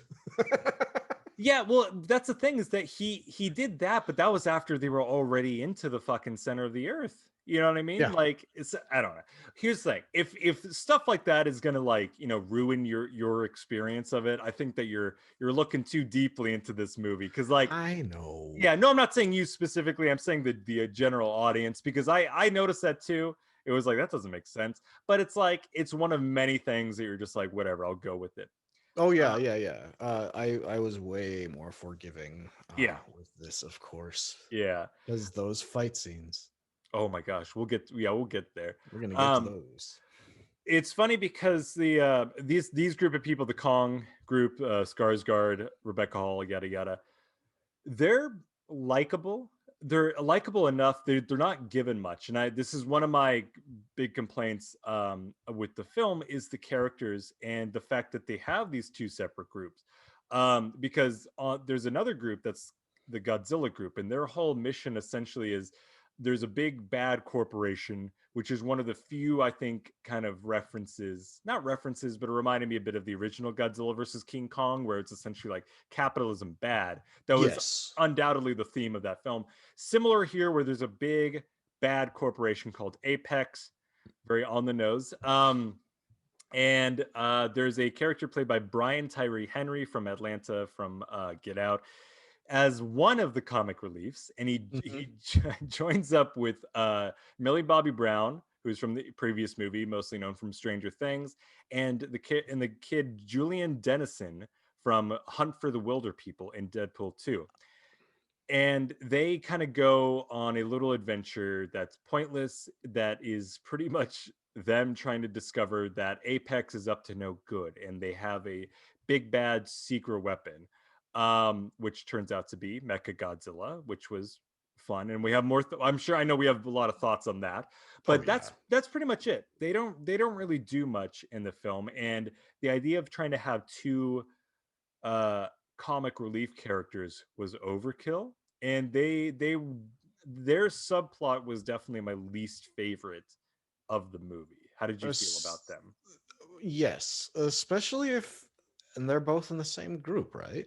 Yeah, well, that's the thing, is that he did that, but that was after they were already into the fucking center of the earth. You know what I mean? Yeah. Like, it's, I don't know. Here's the thing: if stuff like that is gonna, like, ruin your experience of it, I think that you're looking too deeply into this movie. Because, like, I know. yeah, no, I'm not saying you specifically. I'm saying the general audience, because I noticed that too. It was like, that doesn't make sense, but it's like, it's one of many things that you're just like, whatever, I'll go with it. Oh yeah, yeah. I was way more forgiving Yeah, with this, of course, yeah. because those fight scenes. Oh my gosh, we'll get there. We're gonna get to those. It's funny because these group of people, the Kong group, Skarsgård, Rebecca Hall, yada yada, they're likable. They're likable enough. They're not given much, and this is one of my big complaints with the film, is the characters and the fact that they have these two separate groups. Because there's another group that's the Godzilla group, and their whole mission essentially is, there's a big bad corporation, which is one of the few, I think, kind of references, not references, but it reminded me a bit of the original Godzilla versus King Kong, where it's essentially like capitalism bad. That was Yes. undoubtedly the theme of that film. Similar here, where there's a big bad corporation called Apex, very on the nose. And there's a character played by Brian Tyree Henry from Atlanta, from Get Out, as one of the comic reliefs, and he joins up with Millie Bobby Brown, who's from the previous movie, mostly known from Stranger Things, and the kid Julian Dennison from Hunt for the Wilder People in Deadpool 2. And they kind of go on a little adventure that's pointless, that is pretty much them trying to discover that Apex is up to no good, and they have a big bad secret weapon, which turns out to be Mechagodzilla, which was fun. And we have more. I'm sure, I know we have a lot of thoughts on that, Oh but yeah. that's pretty much it. They don't really do much in the film, and the idea of trying to have two uh comic relief characters was overkill, and their subplot was definitely my least favorite of the movie. How did you feel about Es- them? yes, especially if, and they're both in the same group, right?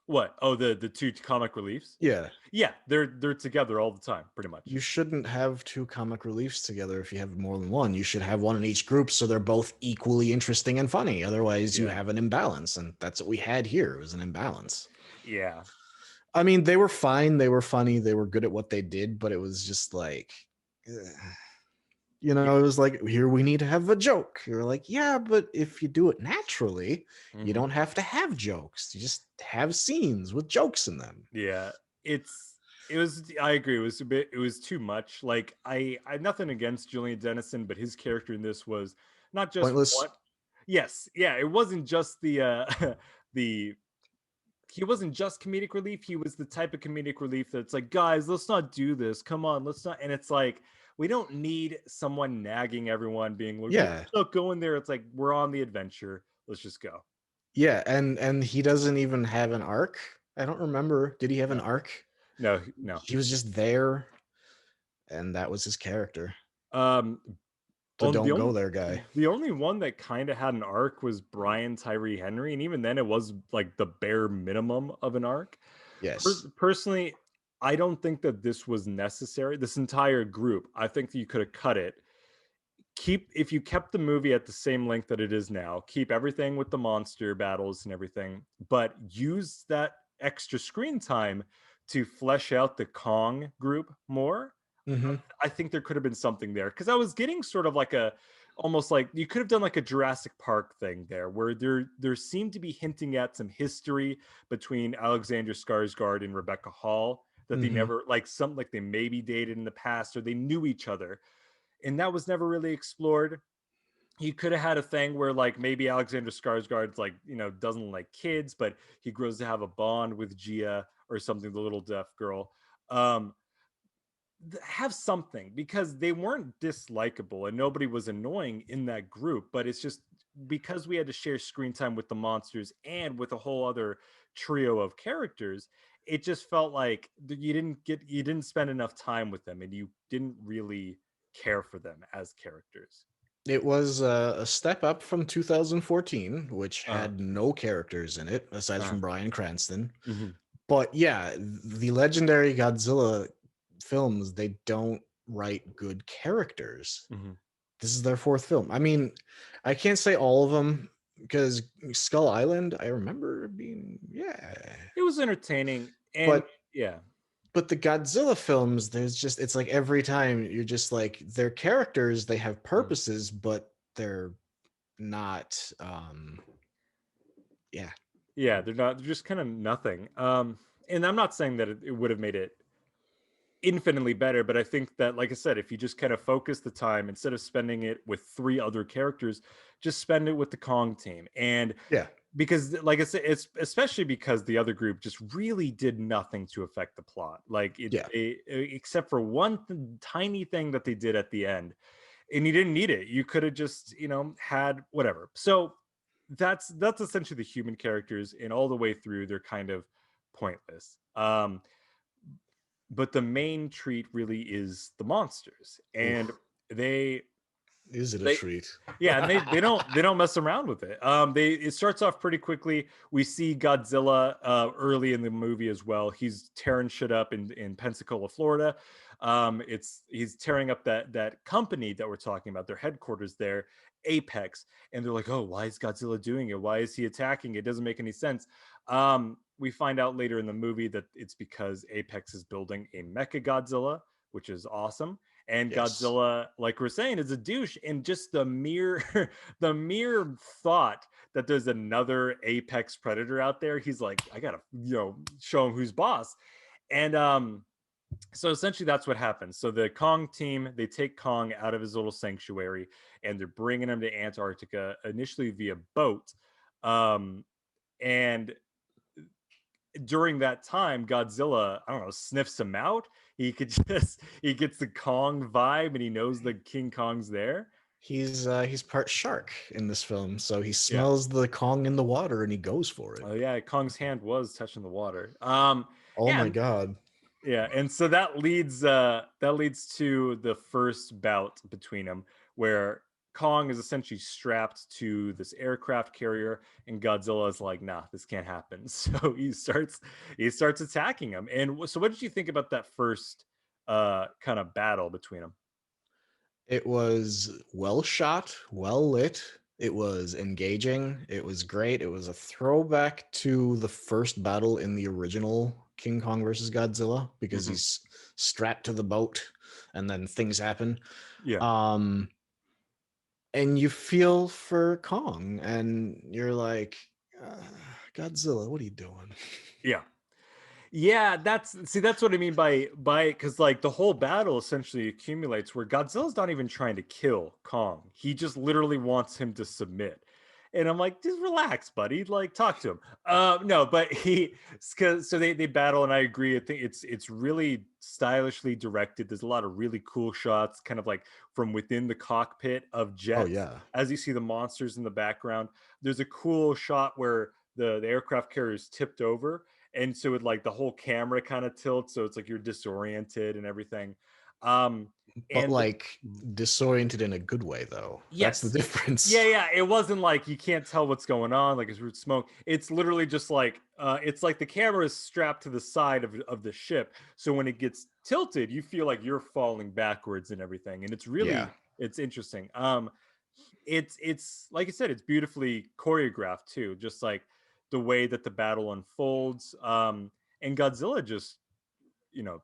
What? Oh, the two comic reliefs? Yeah. Yeah, they're together all the time, pretty much. You shouldn't have two comic reliefs together if you have more than one. You should have one in each group so they're both equally interesting and funny. Otherwise, you Yeah. have an imbalance, and that's what we had here. It was an imbalance. Yeah. I mean, they were fine, they were funny, they were good at what they did, but it was just like, Yeah. it was like, here we need to have a joke. You're like, yeah, but if you do it naturally, you Mhm. don't have to have jokes. You just have scenes with jokes in them. Yeah. It was, I agree, it was too much. Like, I nothing against Julian Dennison, but his character in this was not just Pointless. one. Yes, yeah, it wasn't just the the he wasn't just comedic relief. He was the type of comedic relief that's like, guys, let's not do this. Come on, let's not. And it's like, we don't need someone nagging everyone, being like, let's Yeah. not go in there. It's like, we're on the adventure. Let's just go. Yeah, and he doesn't even have an arc. I don't remember. Did he have an No, arc? no, no. He was just there, and that was his character. Um, The on don't go there guy. the only one that kind of had an arc was Brian Tyree Henry, and even then, it was like the bare minimum of an arc. Yes. Personally, I don't think that this was necessary. This entire group, I think that you could have cut it. If you kept the movie at the same length that it is now, keep everything with the monster battles and everything, but use that extra screen time to flesh out the Kong group more. Mm-hmm. I think there could have been something there, because I was getting sort of like a, almost like you could have done like a Jurassic Park thing there, where there seemed to be hinting at some history between Alexander Skarsgård and Rebecca Hall, that they Mm-hmm. never, like, something like they maybe dated in the past or they knew each other, and that was never really explored. You could have had a thing where, like, maybe Alexander Skarsgård's like, doesn't like kids, but he grows to have a bond with Gia or something, the little deaf girl. Um, have something, because they weren't dislikable and nobody was annoying in that group, but it's just because we had to share screen time with the monsters and with a whole other trio of characters, it just felt like you didn't spend enough time with them and you didn't really care for them as characters. It was a step up from 2014, which uh had no characters in it aside uh from Bryan Cranston. mhm, But yeah, the legendary Godzilla films, they don't write good characters. mhm. This is their fourth film. I mean, I can't say all of them because Skull Island, I remember being, yeah. It was entertaining, and But yeah. but the Godzilla films, there's just, it's like every time you're just like, they're characters, they have Mm. purposes, but they're not yeah. Yeah, they're just kind of nothing. And I'm not saying that it would have made it infinitely better, but I think that, like I said, if you just kind of focus the time, instead of spending it with three other characters, just spend it with the Kong team. And Yeah. because, like I said, it's especially because the other group just really did nothing to affect the plot, like Yeah. except for one tiny thing that they did at the end, and you didn't need it. You could have just, had whatever. So that's essentially the human characters, and all the way through they're kind of pointless. But the main treat really is the monsters, and Oof. they Is it a they treat? yeah, and they don't mess around with it. It starts off pretty quickly. We see Godzilla early in the movie as well. He's tearing shit up in Pensacola, Florida. He's tearing up that company that we're talking about, their headquarters there, Apex, and they're like, oh, why is Godzilla doing it? Why is he attacking? It doesn't make any sense. We find out later in the movie that it's because Apex is building a Mechagodzilla, which is awesome. And Yes. Godzilla, like we're saying, is a douche. And just the mere the mere thought that there's another apex predator out there, he's like, I gotta, show him who's boss. And so essentially that's what happens. So the Kong team, they take Kong out of his little sanctuary and they're bringing him to Antarctica, initially via boat. And during that time, Godzilla, I don't know, sniffs him out. He gets the Kong vibe, and he knows the King Kong's there. He's part shark in this film, so he Yeah. smells the Kong in the water and he goes for it. Oh yeah, Kong's hand was touching the water. Oh Yeah, my god. yeah, and so that leads to the first bout between them, where Kong is essentially strapped to this aircraft carrier, and Godzilla is like, "Nah, this can't happen." So he starts attacking him. And so, what did you think about that first kind of battle between them? It was well shot, well lit. It was engaging. It was great. It was a throwback to the first battle in the original King Kong versus Godzilla because Mm-hmm. he's strapped to the boat and then things happen. Yeah. Um, and you feel for Kong and you're like, uh, Godzilla, what are you doing? Yeah. Yeah, that's what I mean by because, like, the whole battle essentially accumulates where Godzilla's not even trying to kill Kong. He just literally wants him to submit. And I'm like, just relax, buddy. Like, talk to him. No, but so they battle, and I agree. I think it's really stylishly directed. There's a lot of really cool shots, kind of like from within the cockpit of Oh jets, yeah. as you see the monsters in the background. There's a cool shot where the aircraft carrier is tipped over, and so it, like, the whole camera kind of tilts, so it's like you're disoriented and everything. um But and the, like disoriented in a good way though. That's the yes, difference. yeah, it wasn't like you can't tell what's going on, like it's smoke. It's literally just like it's like the camera is strapped to the side of the ship, so when it gets tilted you feel like you're falling backwards and everything, and Yeah. it's interesting. It's like I said, it's beautifully choreographed too, just like the way that the battle unfolds. And Godzilla just,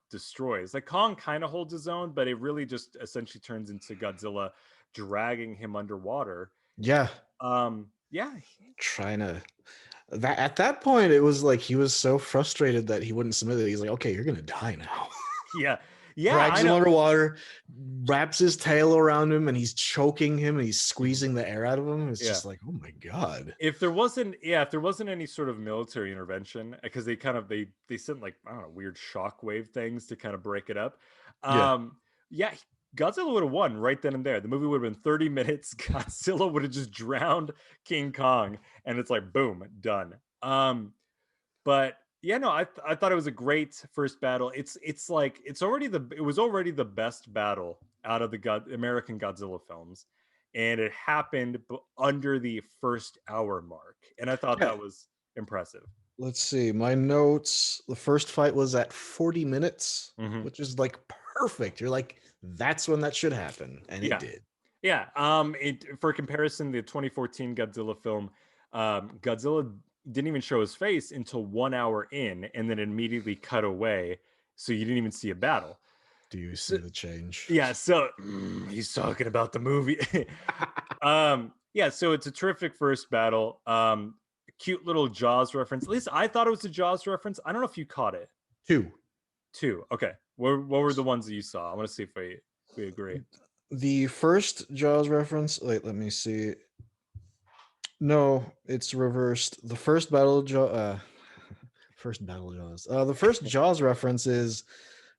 destroys. Like Kong kind of holds his own, but it really just essentially turns into Godzilla dragging him underwater. Yeah. Yeah. Trying to that at that point it was like he was so frustrated that he wouldn't submit it. He's like, okay, you're gonna die now. Yeah. Yeah. Drags I him know. underwater, wraps his tail around him, and he's choking him and he's squeezing the air out of him. It's just like, oh my god. If there wasn't any sort of military intervention, because they sent like, I don't know, weird shockwave things to kind of break it up. Yeah. Yeah, Godzilla would have won right then and there. The movie would have been 30 minutes. Godzilla would have just drowned King Kong, and it's like boom, done. But yeah, no, I thought it was a great first battle. It was already the best battle out of the American Godzilla films, and it happened under the first hour mark, and I thought that was impressive. Let's see my notes. The first fight was at 40 minutes, which is like perfect. You're like, that's when that should happen, and it did. Yeah. For comparison, the 2014 Godzilla film, Godzilla didn't even show his face until 1 hour in, and then immediately cut away, so you didn't even see a battle. Do you see the change? Yeah. So he's talking about the movie. Yeah. So it's a terrific first battle. Cute little Jaws reference. At least I thought it was a Jaws reference. I don't know if you caught it. Two. Okay. What were the ones that you saw? I want to see if we agree. The first Jaws reference. Wait, let me see. No, it's reversed. The first battle Jaws. The first Jaws reference is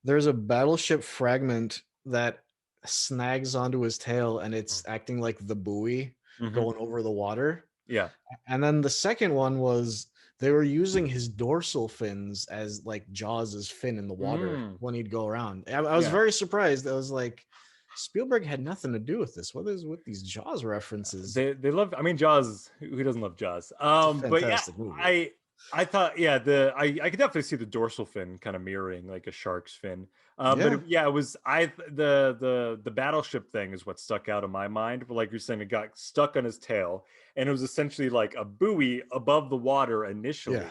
there's a battleship fragment that snags onto his tail, and it's acting like the buoy going over the water. Yeah. And then the second one was they were using his dorsal fins as like Jaws's fin in the water when he'd go around. I was very surprised. I was like, Spielberg had nothing to do with this. What is with these Jaws references? They love. I mean, Jaws. Who doesn't love Jaws? But yeah, movie. I thought I could definitely see the dorsal fin kind of mirroring like a shark's fin. But it was the battleship thing is what stuck out in my mind. But like you're saying, it got stuck on his tail, and it was essentially like a buoy above the water initially. Yeah.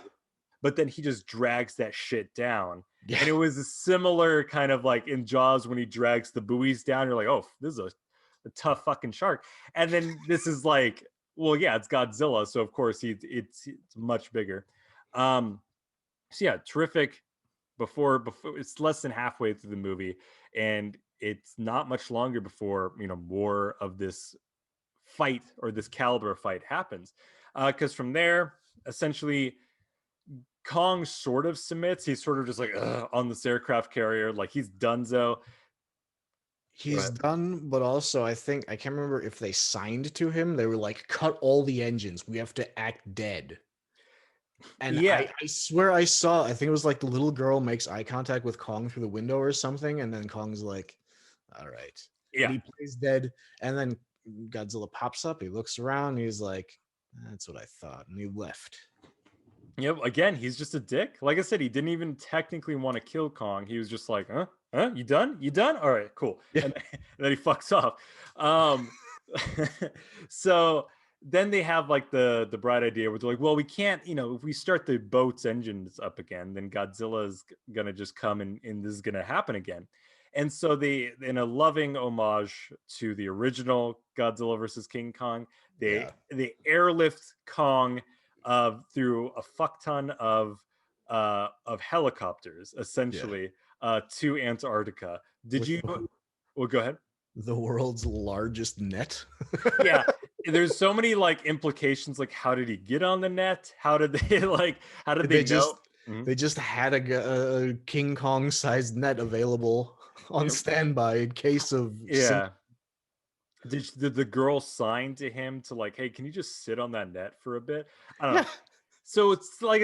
But then he just drags that shit down. Yeah. And it was a similar kind of like in Jaws when he drags the buoys down. You're like, oh, this is a tough fucking shark. And then this is like, well, yeah, it's Godzilla, so of course it's much bigger. So yeah, terrific. Before it's less than halfway through the movie, and it's not much longer before more of this fight or this caliber of fight happens. Because from there, essentially, Kong sort of submits. He's sort of just like on this aircraft carrier, like he's donezo. He's done, but also I think I can't remember if they signed to him. They were like, cut all the engines. We have to act dead. And I swear I think it was like the little girl makes eye contact with Kong through the window or something, and then Kong's like, all right. Yeah. And he plays dead, and then Godzilla pops up, he looks around, he's like, that's what I thought, and he left. Yep, again, he's just a dick. Like I said, he didn't even technically want to kill Kong. He was just like, huh? You done? All right, cool. Yeah. And then he fucks off. So then they have like the bright idea where they're like, well, we can't, if we start the boat's engines up again, then Godzilla's gonna just come and this is gonna happen again. And so they, in a loving homage to the original Godzilla versus King Kong, they airlift Kong through a fuck ton of helicopters, essentially, to Antarctica. Well, go ahead. The world's largest net. Yeah. There's so many like implications, like how did he get on the net? How did they know? They just had a King Kong sized net available on standby in case of Did the girl sign to him to like, hey, can you just sit on that net for a bit? I don't know. So it's like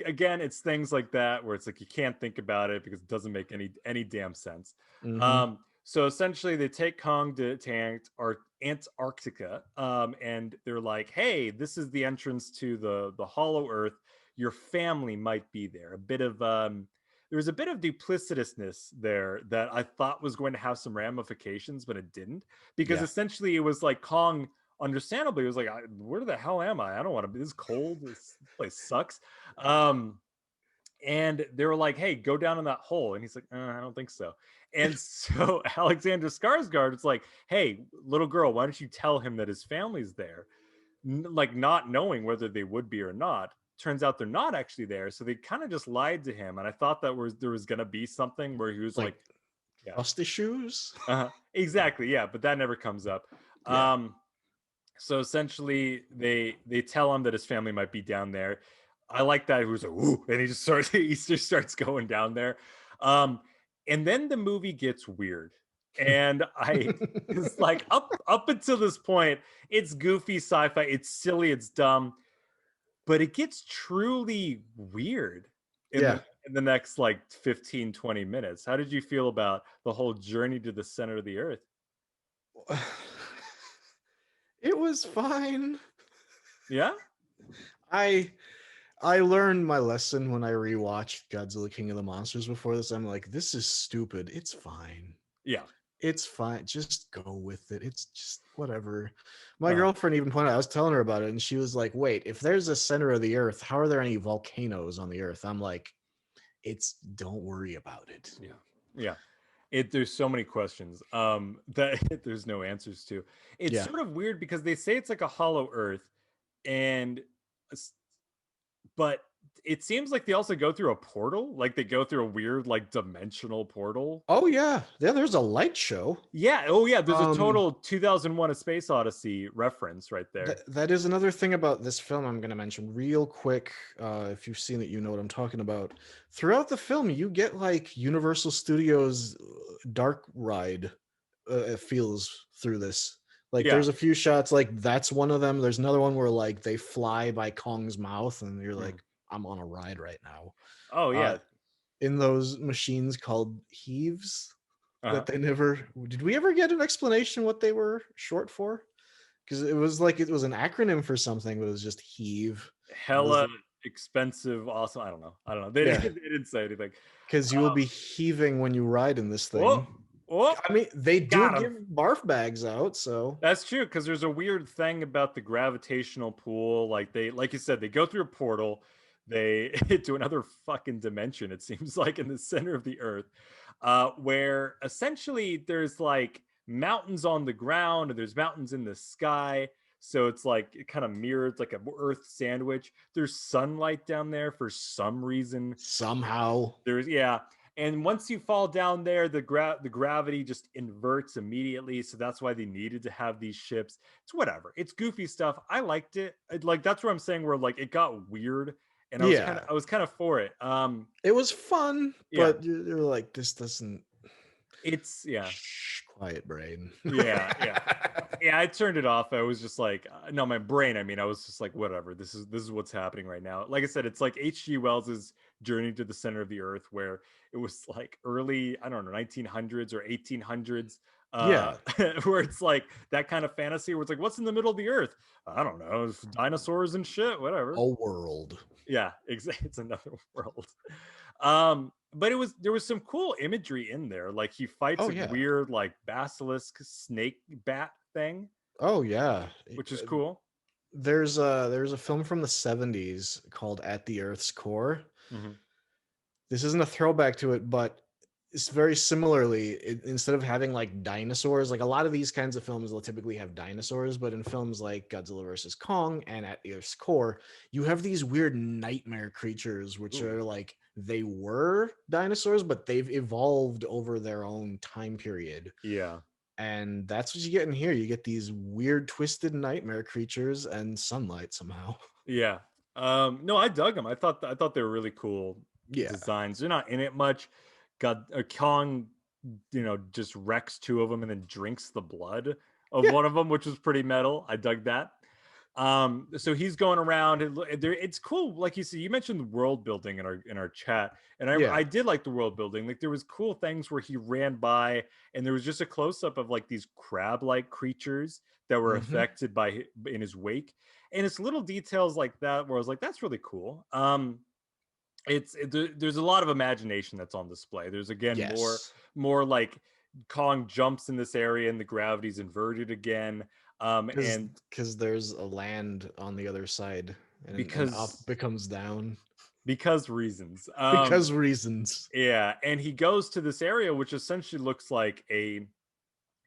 again, it's things like that where it's like you can't think about it because it doesn't make any damn sense. So essentially, they take Kong to Antarctica, and they're like, "Hey, this is the entrance to the Hollow Earth. Your family might be there." There was a bit of duplicitousness there that I thought was going to have some ramifications, but it didn't, because essentially it was like Kong understandably was like, where the hell am I don't want to be, this cold, this place sucks. And they were like, hey, go down in that hole. And he's like, I don't think so. And so Alexander Skarsgard, it's like, hey, little girl, why don't you tell him that his family's there? Like, not knowing whether they would be or not. Turns out they're not actually there. So they kind of just lied to him. And I thought that there was going to be something where he was like yeah. Trust issues? Exactly. Yeah. But that never comes up. Yeah. So essentially they tell him that his family might be down there. I like that. He was like, ooh, and he just starts going down there. And then the movie gets weird. And it's like up until this point, it's goofy sci-fi, it's silly, it's dumb, but it gets truly weird in the next like 15, 20 minutes. How did you feel about the whole journey to the center of the earth? It was fine. Yeah? I learned my lesson when I rewatched Godzilla King of the Monsters before this. I'm like, this is stupid. It's fine. Yeah. It's fine. Just go with it. It's just whatever. My girlfriend even pointed out, I was telling her about it, and she was like, wait, if there's a center of the earth, how are there any volcanoes on the earth? I'm like, don't worry about it. Yeah. There's so many questions that there's no answers to. It's sort of weird because they say it's like a hollow earth, but it seems like they also go through a portal. Like they go through a weird like dimensional portal. Oh yeah. There's a light show. Yeah. Oh yeah. There's a total 2001: A Space Odyssey reference right there. That is another thing about this film I'm going to mention real quick. If you've seen it, you know what I'm talking about. Throughout the film, you get like Universal Studios dark ride feels through this. Like there's a few shots, like that's one of them. There's another one where like they fly by Kong's mouth and you're like, I'm on a ride right now. Oh yeah. In those machines called heaves that they never, did we ever get an explanation what they were short for? Because it was like, it was an acronym for something, but it was just heave. Hella expensive, awesome. I don't know. They didn't say anything. Because you will be heaving when you ride in this thing. I mean, they do give barf bags out, so that's true. Because there's a weird thing about the gravitational pull. Like you said, they go through a portal, they to another fucking dimension. It seems like in the center of the earth, where essentially there's like mountains on the ground and there's mountains in the sky. So it's like it kind of mirrors like a earth sandwich. There's sunlight down there for some reason. Somehow and once you fall down there, the gravity just inverts immediately. So that's why they needed to have these ships. It's whatever. It's goofy stuff. I liked it. Like that's what I'm saying. Where like it got weird, and I was kind of for it. It was fun, but you're like, this doesn't. It's Shh, quiet brain. Yeah. I turned it off. I was just like, no, my brain. I mean, I was just like, whatever. This is what's happening right now. Like I said, it's like H.G. Wells's Journey to the Center of the Earth, where it was like early, I don't know, 1900s or 1800s. Where it's like that kind of fantasy where it's like, what's in the middle of the earth? I don't know, dinosaurs and shit, whatever. A world. Yeah, exactly. It's another world. But there was some cool imagery in there. Like he fights a weird like basilisk snake bat thing. Oh yeah, which is cool. There's a film from the 70s called At the Earth's Core. This isn't a throwback to it, but it's very similarly, instead of having like dinosaurs, like a lot of these kinds of films will typically have dinosaurs, but in films like Godzilla vs. Kong and At the Earth's Core, you have these weird nightmare creatures, which are like, they were dinosaurs, but they've evolved over their own time period. Yeah. And that's what you get in here. You get these weird twisted nightmare creatures and sunlight somehow. Yeah. No, I dug them. I thought they were really cool designs. They're not in it much. Kong, just wrecks two of them and then drinks the blood of one of them, which was pretty metal. I dug that. So he's going around and it's cool. Like you said, you mentioned the world building in our chat, and I did like the world building. Like there was cool things where he ran by and there was just a close up of like these crab-like creatures that were affected by in his wake, and it's little details like that where I was like, that's really cool. There's a lot of imagination that's on display. There's again more like Kong jumps in this area and the gravity's inverted again. And Because there's a land on the other side, and up because becomes down. because reasons. Because reasons. Yeah, and he goes to this area which essentially looks like a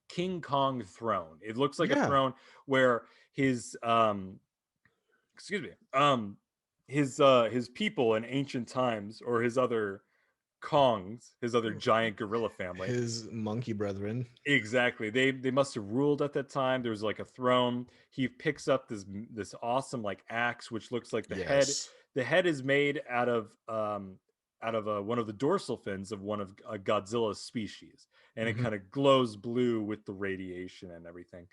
King Kong throne. It looks like a Yeah. throne where his excuse me, his people in ancient times, or his other Kongs, his other giant gorilla family, His monkey brethren. exactly, they must have ruled at that time. There was like a throne. He picks up this awesome like axe which looks like Yes. the head is made out of one of the dorsal fins of one of Godzilla's species, and it kind of glows blue with the radiation and everything.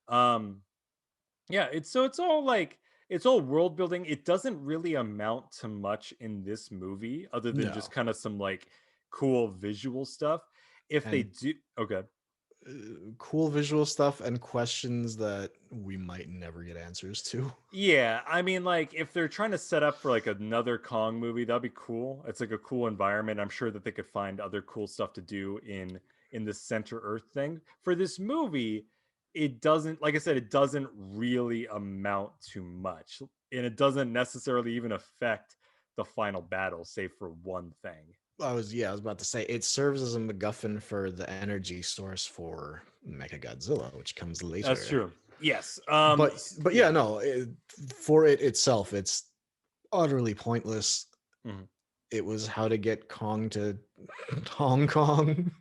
Yeah, it's all like, it's all world building. It doesn't really amount to much in this movie other than just No. kind of some like cool visual stuff. If they And do, okay. cool visual stuff and questions that we might never get answers to. Yeah, I mean, like, if they're trying to set up for like another Kong movie, that'd be cool. It's like a cool environment. I'm sure that they could find other cool stuff to do in the Center Earth thing. For this movie, it doesn't, like I said, it doesn't really amount to much, and it doesn't necessarily even affect the final battle, save for one thing. I was about to say it serves as a MacGuffin for the energy source for Mechagodzilla, which comes later. That's true. Yes. But yeah, no, for it itself, it's utterly pointless. Mhm. It was how to get Kong to Hong Kong.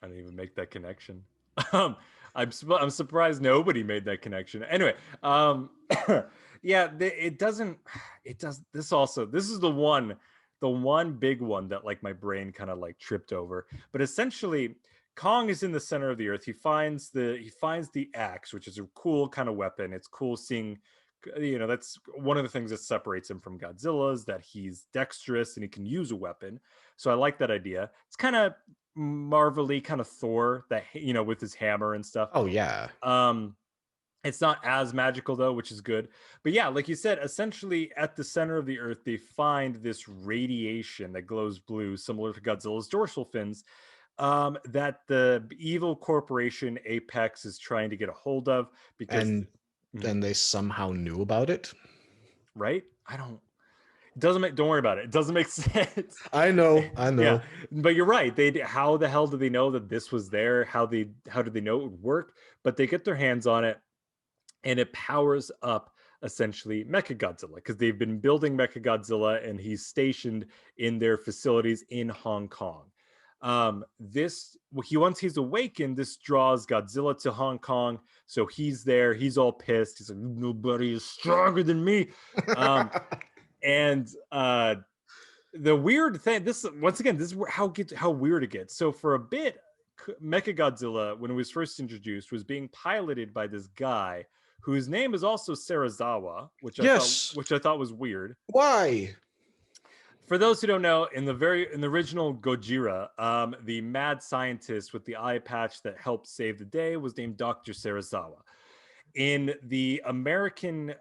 I didn't even make that connection. I'm surprised nobody made that connection. Anyway, yeah, it doesn't. It does. This is the one big one that like my brain kind of like tripped over. But essentially, Kong is in the center of the earth. He finds the axe, which is a cool kind of weapon. It's cool seeing, that's one of the things that separates him from Godzilla, is that he's dexterous and he can use a weapon. So I like that idea. It's kind of Marvel-y, kind of Thor, that, with his hammer and stuff. Oh yeah. It's not as magical though, which is good. But yeah, like you said, essentially at the center of the earth, they find this radiation that glows blue, similar to Godzilla's dorsal fins, that the evil corporation Apex is trying to get a hold of, because And then they somehow knew about it. Right? Don't worry about it. It doesn't make sense. I know. Yeah, but you're right. How the hell did they know that this was there? How did they know it would work? But they get their hands on it, and it powers up essentially Mechagodzilla, because they've been building Mechagodzilla, and he's stationed in their facilities in Hong Kong. Once he's awakened, this draws Godzilla to Hong Kong. So he's there. He's all pissed. He's like, nobody is stronger than me. And the weird thing, this is how weird it gets. So for a bit, Mechagodzilla, when it was first introduced, was being piloted by this guy whose name is also Serizawa, which I thought was weird. Why? For those who don't know, in the original Gojira, the mad scientist with the eye patch that helped save the day was named Dr. Serizawa. In the American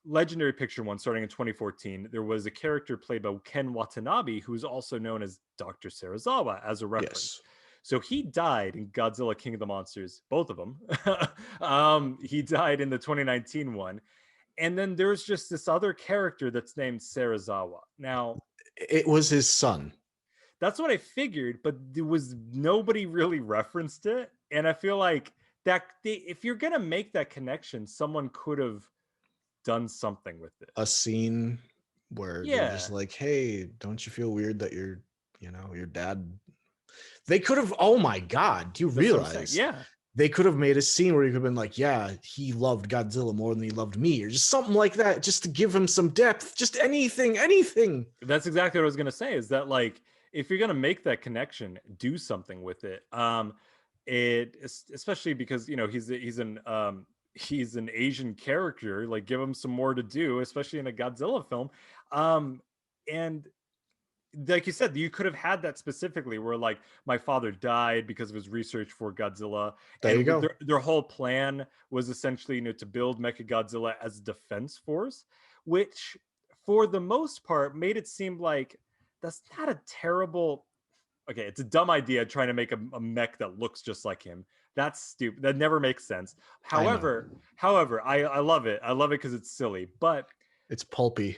Legendary Picture one, starting in 2014, there was a character played by Ken Watanabe, who's also known as Dr. Serizawa, as a reference. Yes. So he died in Godzilla King of the Monsters, both of them. He died in the 2019 one. And then there's just this other character that's named Serizawa. Now, it was his son. That's what I figured, but there was nobody really referenced it. And I feel like that if you're going to make that connection, someone could have done something with it. A scene where they're just like, hey, don't you feel weird that your dad... They could have, oh my God, do you realize? Yeah. They could have made a scene where he could have been like, yeah, he loved Godzilla more than he loved me, or just something like that, just to give him some depth, just anything. That's exactly what I was going to say, is that, like, if you're going to make that connection, do something with it. Especially because, he's an Asian character, like, give him some more to do, especially in a Godzilla film. And like you said, you could have had that specifically where, like, my father died because of his research for Godzilla. There you go. Their whole plan was essentially, to build Mechagodzilla as a defense force, which for the most part made it seem like that's not a terrible okay, it's a dumb idea trying to make a mech that looks just like him. That's stupid. That never makes sense. I know. However, I love it. I love it because it's silly. But It's pulpy.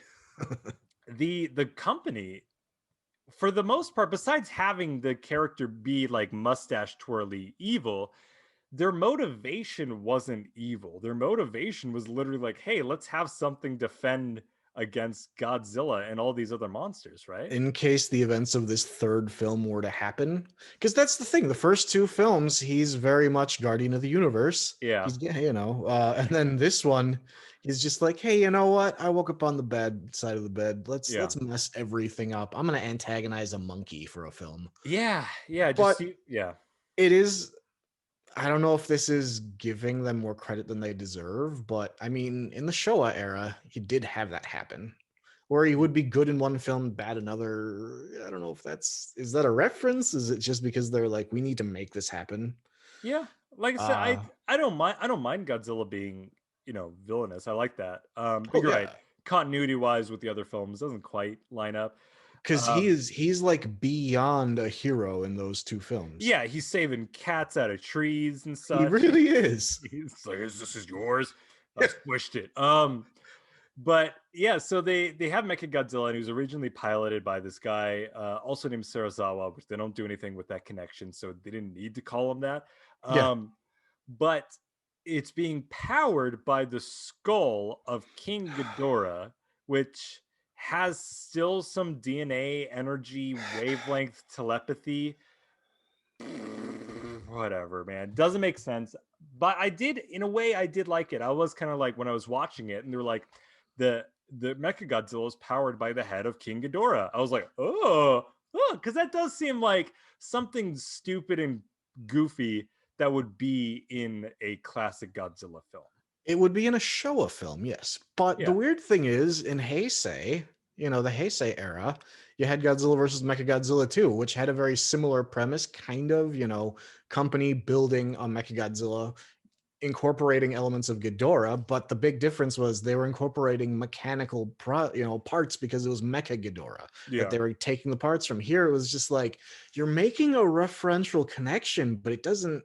the company, for the most part, besides having the character be like mustache twirly evil, their motivation wasn't evil. Their motivation was literally like, hey, let's have something defend against Godzilla and all these other monsters, right? In case the events of this third film were to happen. Because that's the thing. The first two films, he's very much Guardian of the Universe. Yeah. And then this one, he's just like, hey, you know what? I woke up on the bad side of the bed. Let's mess everything up. I'm gonna antagonize a monkey for a film. Yeah. It is. I don't know if this is giving them more credit than they deserve, but I mean, in the Showa era, he did have that happen, where he would be good in one film, bad another. I don't know if is that a reference? Is it just because they're like, we need to make this happen? Yeah, like I said, I don't mind Godzilla being, villainous. I like that. But you're right. Continuity wise with the other films doesn't quite line up. Because he's like beyond a hero in those two films. Yeah, he's saving cats out of trees and such. He really is. He's like, this is yours. I squished it. But yeah, so they have Mechagodzilla, and he was originally piloted by this guy, also named Sarazawa, which they don't do anything with that connection, so they didn't need to call him that. But it's being powered by the skull of King Ghidorah, which has still some DNA, energy, wavelength, telepathy. Whatever, man. Doesn't make sense. But I did like it. I was kind of like, when I was watching it, and they were like, the Mechagodzilla is powered by the head of King Ghidorah. I was like, because that does seem like something stupid and goofy that would be in a classic Godzilla film. It would be in a Showa film, yes. But the weird thing is, in Heisei, the Heisei era, you had Godzilla versus Mechagodzilla 2, which had a very similar premise, kind of, company building a Mechagodzilla, incorporating elements of Ghidorah, but the big difference was they were incorporating mechanical parts because it was Mecha Ghidorah that they were taking the parts from. Here it was just like, you're making a referential connection, but it doesn't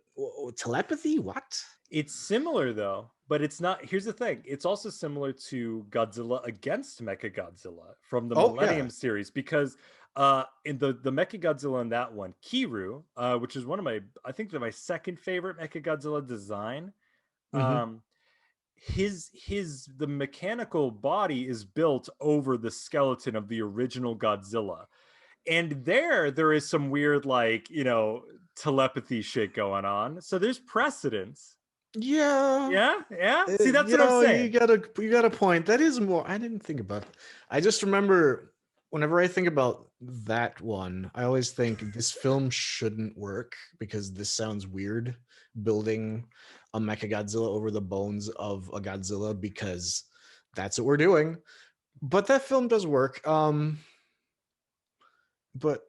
telepathy. What? It's similar though, but it's not. Here's the thing, it's also similar to Godzilla against Mechagodzilla from the Millennium series, because in the Mechagodzilla in that one, Kiru, which is one of my second favorite Mechagodzilla design. The mechanical body is built over the skeleton of the original Godzilla, and there is some weird telepathy shit going on, so there's precedence. See, that's what I'm saying. You got a point. That is more. I didn't think about it. I just remember, whenever I think about that one, I always think this film shouldn't work because this sounds weird, building a Mechagodzilla over the bones of a Godzilla, because that's what we're doing. But that film does work. But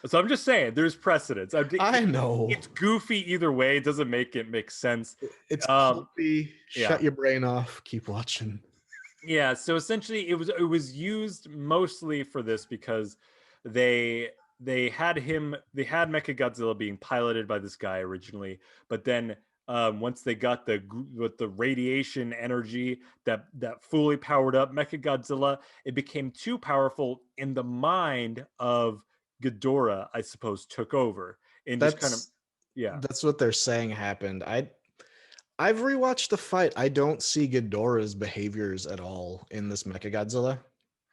so I'm just saying, there's precedence. I know it's goofy either way. It doesn't make sense. It's goofy. Shut your brain off. Keep watching. Yeah. So essentially, it was used mostly for this because they had Mechagodzilla being piloted by this guy originally, but then once they got with the radiation energy that fully powered up Mechagodzilla, it became too powerful, in the mind of Ghidorah, I suppose, took over, and that's what they're saying happened. I've rewatched the fight. I don't see Ghidorah's behaviors at all in this Mechagodzilla.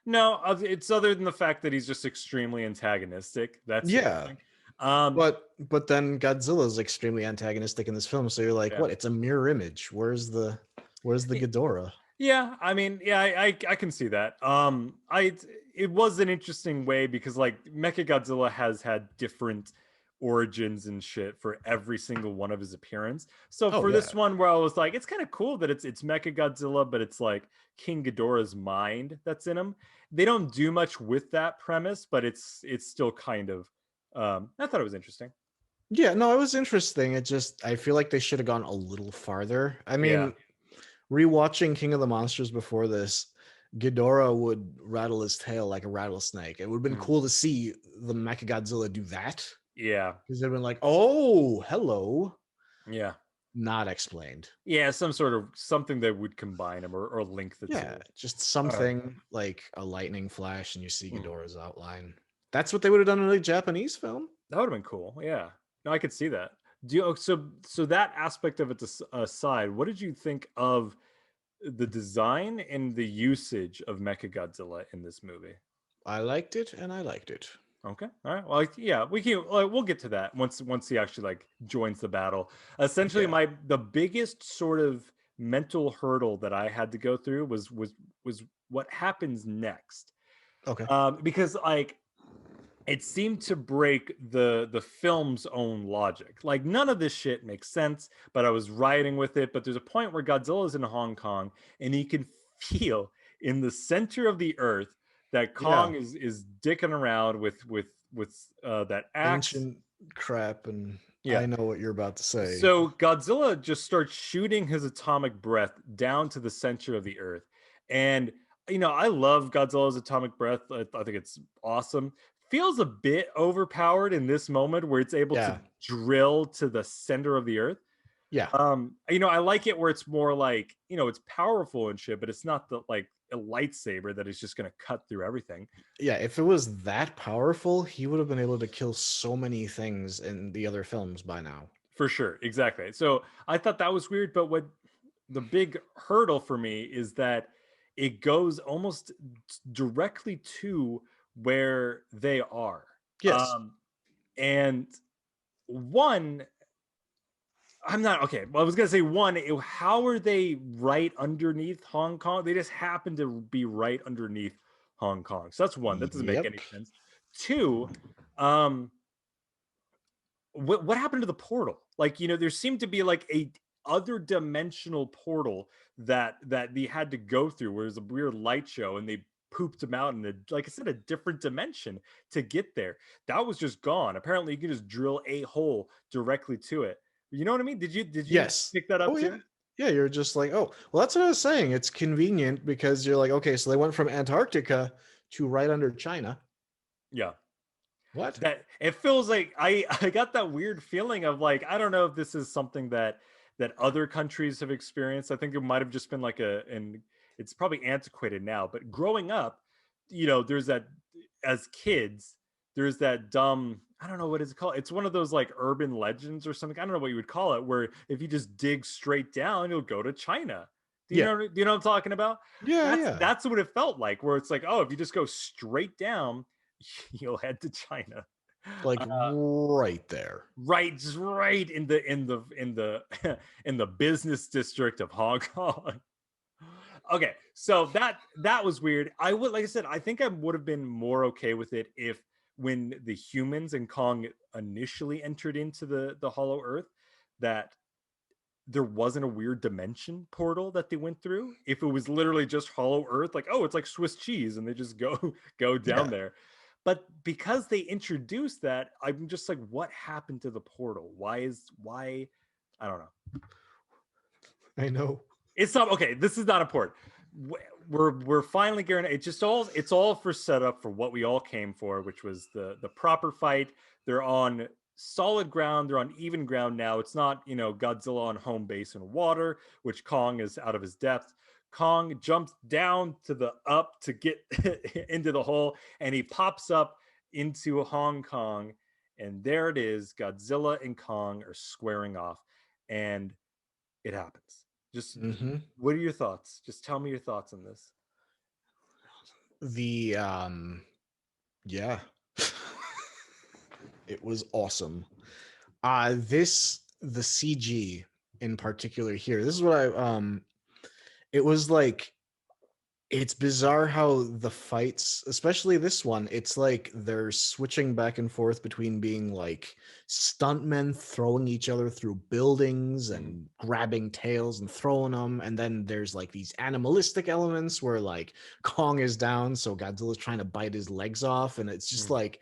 No, it's other than the fact that he's just extremely antagonistic. That's but then Godzilla's extremely antagonistic in this film, so you're like, what? It's a mirror image. Where's the Ghidorah? Yeah, I mean, I can see that. It was an interesting way because Mechagodzilla has had different origins and shit for every single one of his appearance. So this one, where I was like, it's kind of cool that it's Mechagodzilla, but it's like King Ghidorah's mind that's in him. They don't do much with that premise, but it's still kind of. I thought it was interesting. Yeah, no, it was interesting. I feel like they should have gone a little farther. I mean, rewatching King of the Monsters before this, Ghidorah would rattle his tail like a rattlesnake. It would have been Mm. cool to see the Mechagodzilla do that. Yeah. Because they've been like, oh, hello. Yeah. Not explained. Yeah, some sort of something that would combine them or link the Yeah, two. just something like a lightning flash and you see Mm. Ghidorah's outline. That's what they would have done in a Japanese film. That would have been cool. Yeah. No, I could see that. Do you, so that aspect of it aside, what did you think of the design and the usage of Mechagodzilla in this movie? I liked it and I liked it. Okay. All right. Well, yeah, we'll get to that once he actually like joins the battle. Essentially, Yeah. the biggest sort of mental hurdle that I had to go through was what happens next. Okay. Because like it seemed to break the film's own logic. Like none of this shit makes sense, but I was riding with it. But there's a point where Godzilla's in Hong Kong and he can feel in the center of the earth that Kong Yeah. is dicking around with that axe. Ancient crap, and Yeah. I know what you're about to say. So Godzilla just starts shooting his atomic breath down to the center of the earth. And I love Godzilla's atomic breath. I think it's awesome. Feels a bit overpowered in this moment where it's able Yeah. to drill to the center of the earth. Yeah. I like it where it's more like, it's powerful and shit, but it's not the like a lightsaber that is just going to cut through everything. Yeah, if it was that powerful, he would have been able to kill so many things in the other films by now. For sure, exactly. So I thought that was weird, but what the big hurdle for me is that it goes almost directly to where they are. Yes. And one, I'm not okay. Well, I was gonna say one. How are they right underneath Hong Kong? They just happen to be right underneath Hong Kong. So that's one. That doesn't make any sense. Two, what happened to the portal? Like, there seemed to be like a other dimensional portal that they had to go through, where it was a weird light show, and they pooped him out in like I said, a different dimension to get there. That was just gone. Apparently, you can just drill a hole directly to it. You know what I mean? Did you Yes. pick that up too? Yeah. Yeah, you're just like, oh, well, that's what I was saying. It's convenient because you're like, okay, so they went from Antarctica to right under China. Yeah. What? That it feels like I got that weird feeling of like, I don't know if this is something that other countries have experienced. I think it might have just been like and it's probably antiquated now, but growing up, there's that, as kids, there's that dumb, I don't know what it's called. It's one of those like urban legends or something. I don't know what you would call it, where if you just dig straight down, you'll go to China. Do you know what I'm talking about? Yeah. That's what it felt like, where it's like, oh, if you just go straight down, you'll head to China. Like right there. Right, just right in the in the business district of Hong Kong. Okay, so that was weird. Like I said, I think I would have been more okay with it if when the humans and Kong initially entered into the Hollow Earth, that there wasn't a weird dimension portal that they went through. If it was literally just Hollow Earth, like, oh, it's like Swiss cheese, and they just go down there. But because they introduced that, I'm just like, what happened to the portal? Why? I don't know. I know. It's not okay. This is not important. We're finally getting it. It's all for setup for what we all came for, which was the proper fight. They're on solid ground. They're on even ground now. It's not Godzilla on home base in water, which Kong is out of his depth. Kong jumps down to the up to get into the hole, and he pops up into Hong Kong, and there it is. Godzilla and Kong are squaring off, and it happens. Just what are your thoughts? Just tell me your thoughts on this. Yeah. It was awesome. The CG in particular here. This is what it was like, it's bizarre how the fights, especially this one, it's like they're switching back and forth between being like stuntmen throwing each other through buildings and grabbing tails and throwing them. And then there's like these animalistic elements where like Kong is down, so Godzilla's trying to bite his legs off. And it's just like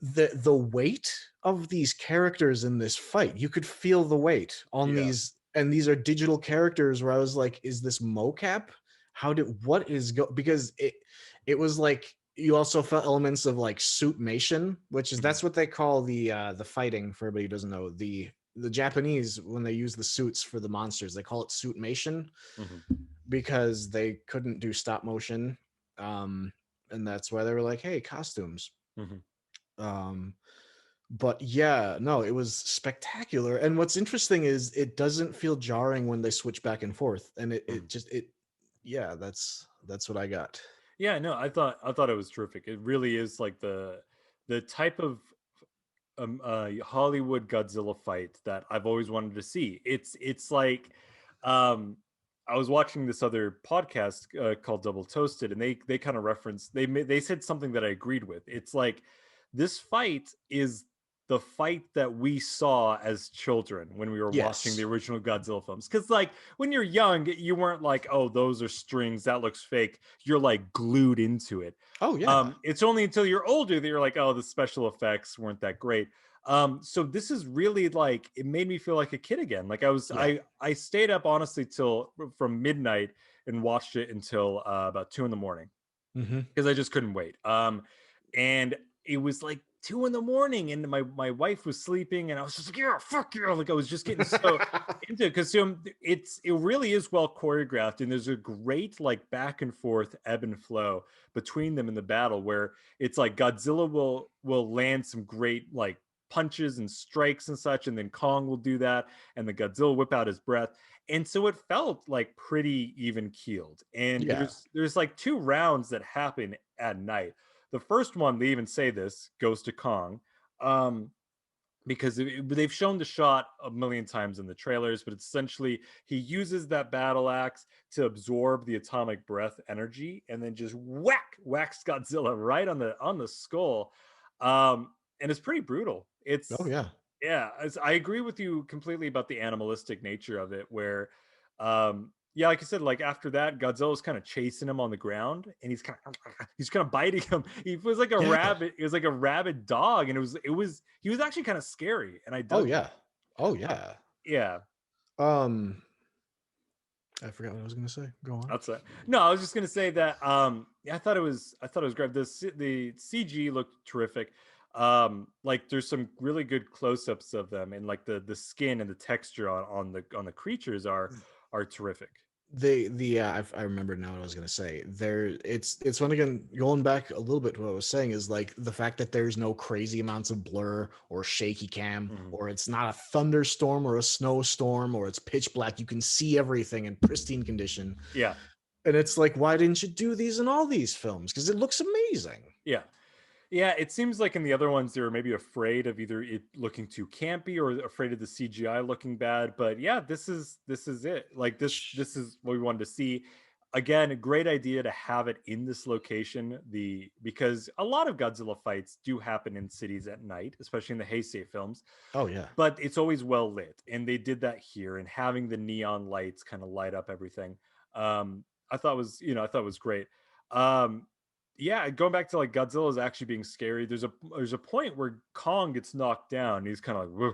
the weight of these characters in this fight. You could feel the weight on these, and these are digital characters where I was like, is this mocap? because it was like you also felt elements of like suitmation, which is that's what they call the fighting. For everybody who doesn't know, the Japanese, when they use the suits for the monsters, they call it suitmation because they couldn't do stop motion, and that's why they were like, hey, costumes. um but yeah, no, it was spectacular. And what's interesting is it doesn't feel jarring when they switch back and forth, and it just it yeah, that's what I got. Yeah, no, I thought it was terrific. It really is like the type of Hollywood Godzilla fight that I've always wanted to see. It's like um I was watching this other podcast called Double Toasted, and they kind of referenced they said something that I agreed with. It's like this fight is the fight that we saw as children when we were watching the Yes. original Godzilla films. Because like when you're young, you weren't like, oh, those are strings, that looks fake. You're like glued into it. Oh yeah. It's only until you're older that you're like, oh, the special effects weren't that great. So this is really like it made me feel like a kid again. Like Yeah. I stayed up honestly till from midnight and watched it until about 2 in the morning because I just couldn't wait. And it was like 2 in the morning, and my wife was sleeping, and I was just like, yeah, fuck you. Like I was just getting so into it because it really is well choreographed, and there's a great like back and forth ebb and flow between them in the battle where it's like Godzilla will land some great like punches and strikes and such, and then Kong will do that, and the Godzilla whip out his breath. And so it felt like pretty even keeled. And Yeah. there's like 2 rounds that happen at night. The first one, they even say this, goes to Kong. Because they've shown the shot a million times in the trailers, but essentially he uses that battle axe to absorb the atomic breath energy and then just whacks Godzilla right on the skull. And it's pretty brutal. Oh yeah. Yeah, I agree with you completely about the animalistic nature of it, where yeah, like I said, like after that, Godzilla's kind of chasing him on the ground, and he's kind of biting him. He was like a Yeah. rabbit. It was like a rabid dog, and he was actually kind of scary, and I Oh dug yeah. that. Oh yeah. Yeah, um I forgot what I was gonna say. Go on. that's it. No, I was just gonna say that. Yeah, I thought it was great. The CG looked terrific. Like there's some really good close-ups of them, and like the skin and the texture on the creatures are terrific. I remember now what I was gonna say. It's one again, going back a little bit to what I was saying, is like the fact that there's no crazy amounts of blur or shaky cam, or it's not a thunderstorm or a snowstorm, or it's pitch black. You can see everything in pristine condition. Yeah. And it's like, why didn't you do these in all these films? Because it looks amazing. Yeah. Yeah, it seems like in the other ones they were maybe afraid of either it looking too campy or afraid of the CGI looking bad. But yeah, this is it. Like this is what we wanted to see. Again, a great idea to have it in this location. Because a lot of Godzilla fights do happen in cities at night, especially in the Heisei films. Oh yeah. But it's always well lit, and they did that here. And having the neon lights kind of light up everything, I thought was great. Um, yeah, going back to like Godzilla is actually being scary. There's a point where Kong gets knocked down. And he's kind of like, "Whoa."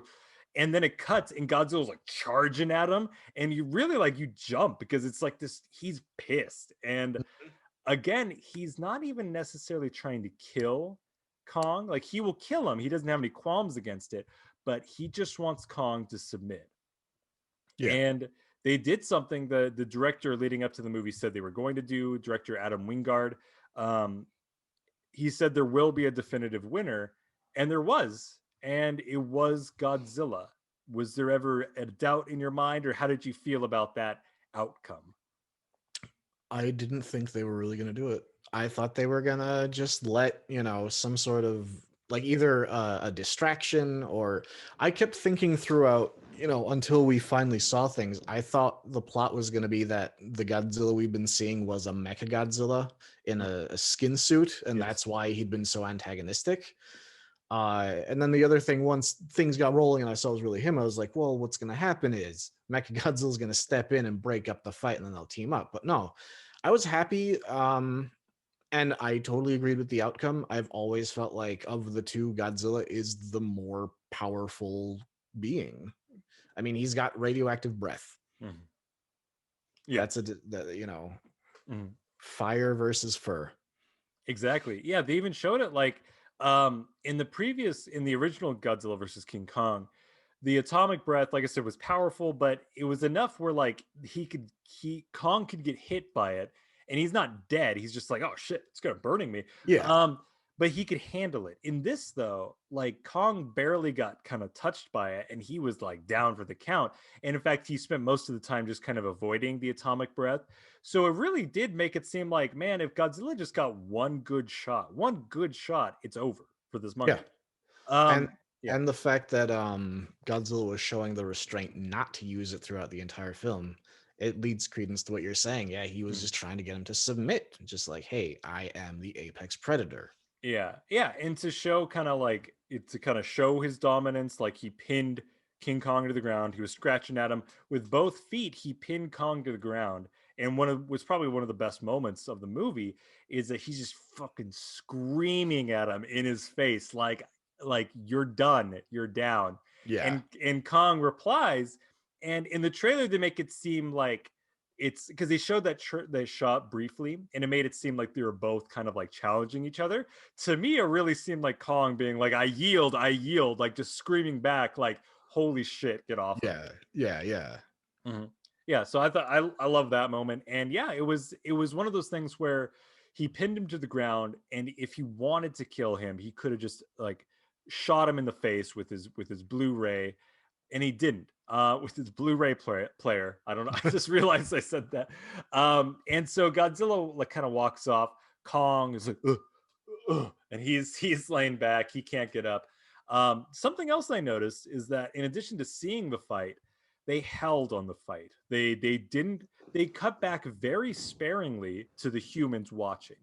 And then it cuts, and Godzilla's like charging at him, and you really like you jump because it's like this. He's pissed, and again, he's not even necessarily trying to kill Kong. Like he will kill him. He doesn't have any qualms against it, but he just wants Kong to submit. Yeah. And they did something the director leading up to the movie said they were going to do. Director Adam Wingard, um, he said there will be a definitive winner, and there was, and it was Godzilla. Was there ever a doubt in your mind, or how did you feel about that outcome? I didn't think they were really gonna do it. I thought they were gonna just let, some sort of like either a distraction, or I kept thinking throughout, until we finally saw things. I thought the plot was gonna be that the Godzilla we've been seeing was a Mechagodzilla in a skin suit, and Yes. that's why he'd been so antagonistic. And then the other thing, once things got rolling and I saw it was really him, I was like, well, what's going to happen is Mechagodzilla's going to step in and break up the fight, and then they'll team up. But no, I was happy. And I totally agreed with the outcome. I've always felt like of the two, Godzilla is the more powerful being. I mean, he's got radioactive breath. Mhm. Yeah. That's that. Mhm. Fire versus fur. Exactly. Yeah, they even showed it like in the original Godzilla versus King Kong, the atomic breath, like I said, was powerful, but it was enough where like Kong could get hit by it and he's not dead. He's just like, oh shit, it's gonna burning me. Yeah. Um, but he could handle it. In this though, like Kong barely got kind of touched by it and he was like down for the count. And in fact, he spent most of the time just kind of avoiding the atomic breath. So it really did make it seem like, man, if Godzilla just got one good shot, it's over for this Yeah. monkey. And Yeah. and the fact that Godzilla was showing the restraint not to use it throughout the entire film, it leads credence to what you're saying. Yeah, he was Mhm. just trying to get him to submit, just like, hey, I am the apex predator. Yeah. Yeah. And to show kind of like it to kind of show his dominance, like he pinned King Kong to the ground. He was scratching at him with both feet. He pinned Kong to the ground. And was probably one of the best moments of the movie is that he's just fucking screaming at him in his face, like you're done, you're down. Yeah. And Kong replies, and in the trailer they make it seem like it's because they showed that shot briefly and it made it seem like they were both kind of like challenging each other. To me, it really seemed like Kong being like, I yield, like just screaming back, like, holy shit, get off of Yeah. Yeah. Yeah. me. Yeah, so I thought I love that moment. And yeah, it was one of those things where he pinned him to the ground, and if he wanted to kill him, he could have just like shot him in the face with his Blu-ray, and he didn't with his Blu-ray player. I don't know. I just realized I said that. And so Godzilla like kind of walks off. Kong is like, ugh, ugh, and he's laying back. He can't get up. Something else I noticed is that in addition to seeing the fight, they held on the fight. They cut back very sparingly to the humans watching.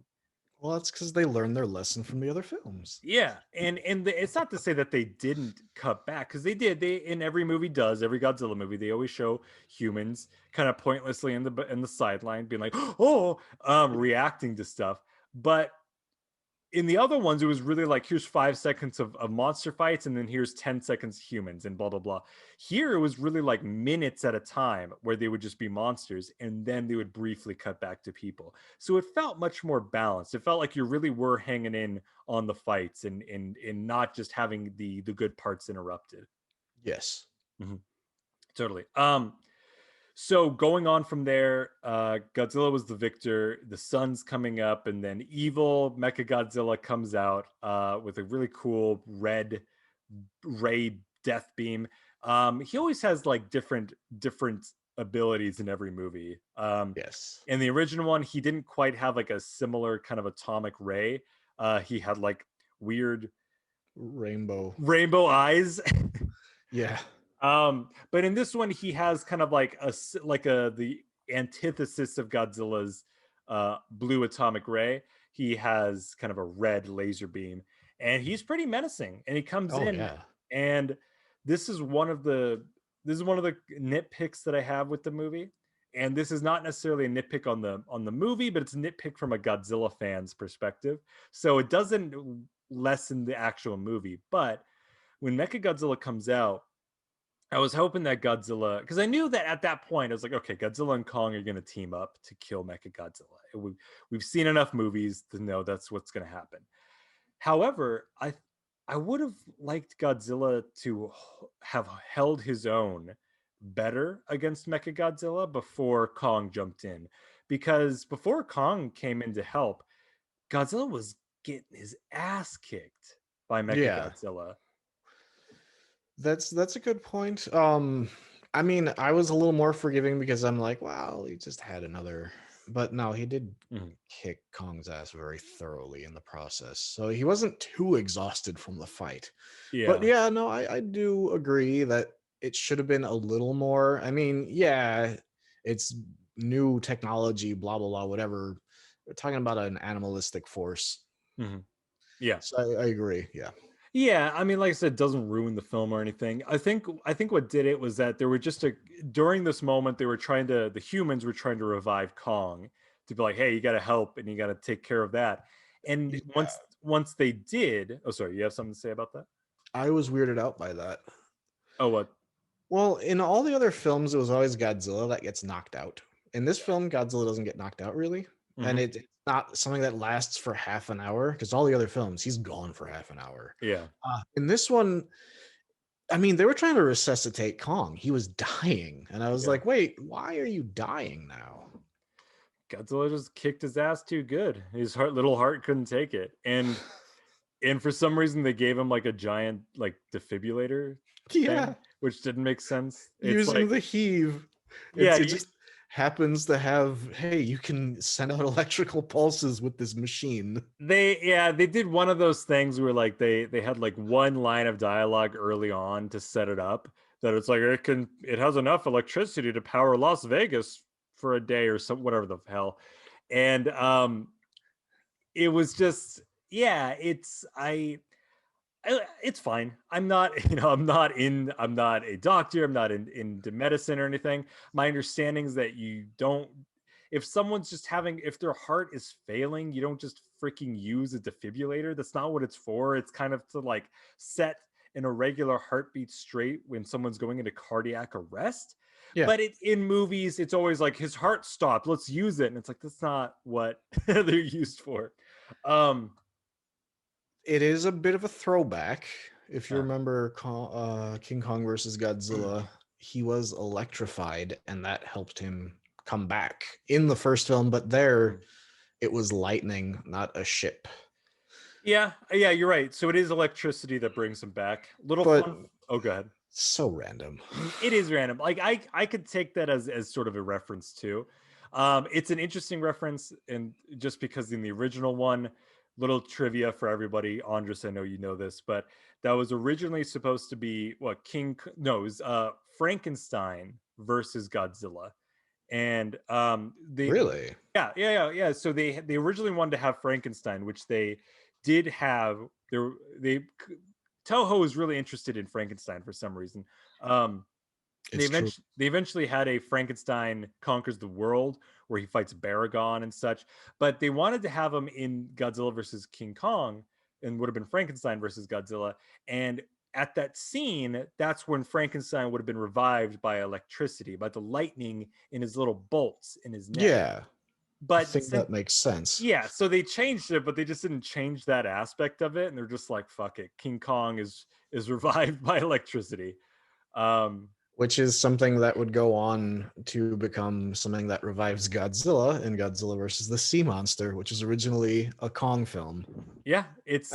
Well, that's because they learned their lesson from the other films. Yeah, it's not to say that they didn't cut back because they did. They in every movie does every Godzilla movie they always show humans kind of pointlessly in the sideline being like reacting to stuff. But in the other ones, it was really like here's 5 seconds of monster fights and then here's 10 seconds humans and blah blah blah. Here it was really like minutes at a time where they would just be monsters and then they would briefly cut back to people. So it felt much more balanced. It felt like you really were hanging in on the fights and not just having the good parts interrupted. Yes. Mm-hmm. Totally. So going on from there, Godzilla was the victor. The sun's coming up, and then evil Mechagodzilla comes out with a really cool red ray death beam. He always has like different abilities in every movie. Yes. In the original one, he didn't quite have like a similar kind of atomic ray. He had like weird Rainbow eyes. Yeah. But in this one, he has kind of like the antithesis of Godzilla's blue atomic ray. He has kind of a red laser beam, and he's pretty menacing. And he comes Oh in, yeah. and this is one of the nitpicks that I have with the movie. And this is not necessarily a nitpick on the movie, but it's a nitpick from a Godzilla fan's perspective. So it doesn't lessen the actual movie. But when Mechagodzilla comes out, I was hoping that Godzilla, because I knew that at that point, I was like, okay, Godzilla and Kong are going to team up to kill Mechagodzilla. We've seen enough movies to know that's what's going to happen. However, I would have liked Godzilla to have held his own better against Mechagodzilla before Kong jumped in. Because before Kong came in to help, Godzilla was getting his ass kicked by Yeah. Mechagodzilla. That's a good point. I mean, I was a little more forgiving because I'm like, well, he just had another, but no, he did kick Kong's ass very thoroughly in the process. So he wasn't too exhausted from the fight. Yeah. But yeah, no, I do agree that it should have been a little more. I mean, yeah, it's new technology, blah blah blah, whatever. We're talking about an animalistic force. Yeah. So I agree. Yeah. Yeah, I mean, like I said, it doesn't ruin the film or anything. I think what did it was that there were during this moment the humans were trying to revive Kong to be like, hey, you got to help and you got to take care of that. And Yeah. once they did, oh sorry, you have something to say about that? I was weirded out by that. Oh, what? Well, in all the other films, it was always Godzilla that gets knocked out. in this film, Godzilla doesn't get knocked out really, and Mhm. it's not something that lasts for half an hour because all the other films he's gone for half an hour. Yeah. In this one, I mean, they were trying to resuscitate Kong. He was dying, and I was Yeah. like, "Wait, why are you dying now?" Godzilla just kicked his ass too good. His little heart couldn't take it. And for some reason they gave him like a giant like defibrillator thing, Yeah, which didn't make sense. It's using like, the heave. yeah, It just happens to have, hey, you can send out electrical pulses with this machine. they did one of those things where like they had like one line of dialogue early on to set it up that it's like it has enough electricity to power Las Vegas for a day or some whatever the hell. And it was just, yeah, it's fine. I'm not, I'm not a doctor. I'm not into medicine or anything. My understanding is that you don't, if someone's just if their heart is failing, you don't just freaking use a defibrillator. That's not what it's for. It's kind of to like set an irregular heartbeat straight when someone's going into cardiac arrest. Yeah, But in movies, it's always like his heart stopped. Let's use it. And it's like, that's not what they're used for. Um, it is a bit of a throwback. If you uh, remember King Kong versus Godzilla, he was electrified, and that helped him come back in the first film. But there, it was lightning, not a ship. yeah, you're right. So it is electricity that brings him back. Little But fun. Oh, go ahead. so random. It is random. Like I could take that as sort of a reference too. It's an interesting reference, and just because in the original one, little trivia for everybody. Andris, I know you know this, but that was originally supposed to be what no, it was Frankenstein versus Godzilla. And Really? yeah. So they originally wanted to have Frankenstein, which they did have. They Toho was really interested in Frankenstein for some reason. Um, It's true. they eventually had a Frankenstein conquers the world where he fights Baragon and such, but they wanted to have him in Godzilla versus King Kong, and would have been Frankenstein versus Godzilla. And at that scene, that's when Frankenstein would have been revived by electricity, by the lightning in his little bolts in his neck. Yeah, I But think that makes sense. yeah, so they changed it, but they just didn't change that aspect of it, and they're just like, "Fuck it, King Kong is revived by electricity." Um, Which is something that would go on to become something that revives Godzilla in Godzilla versus the Sea Monster, which is originally a Kong film. yeah, it's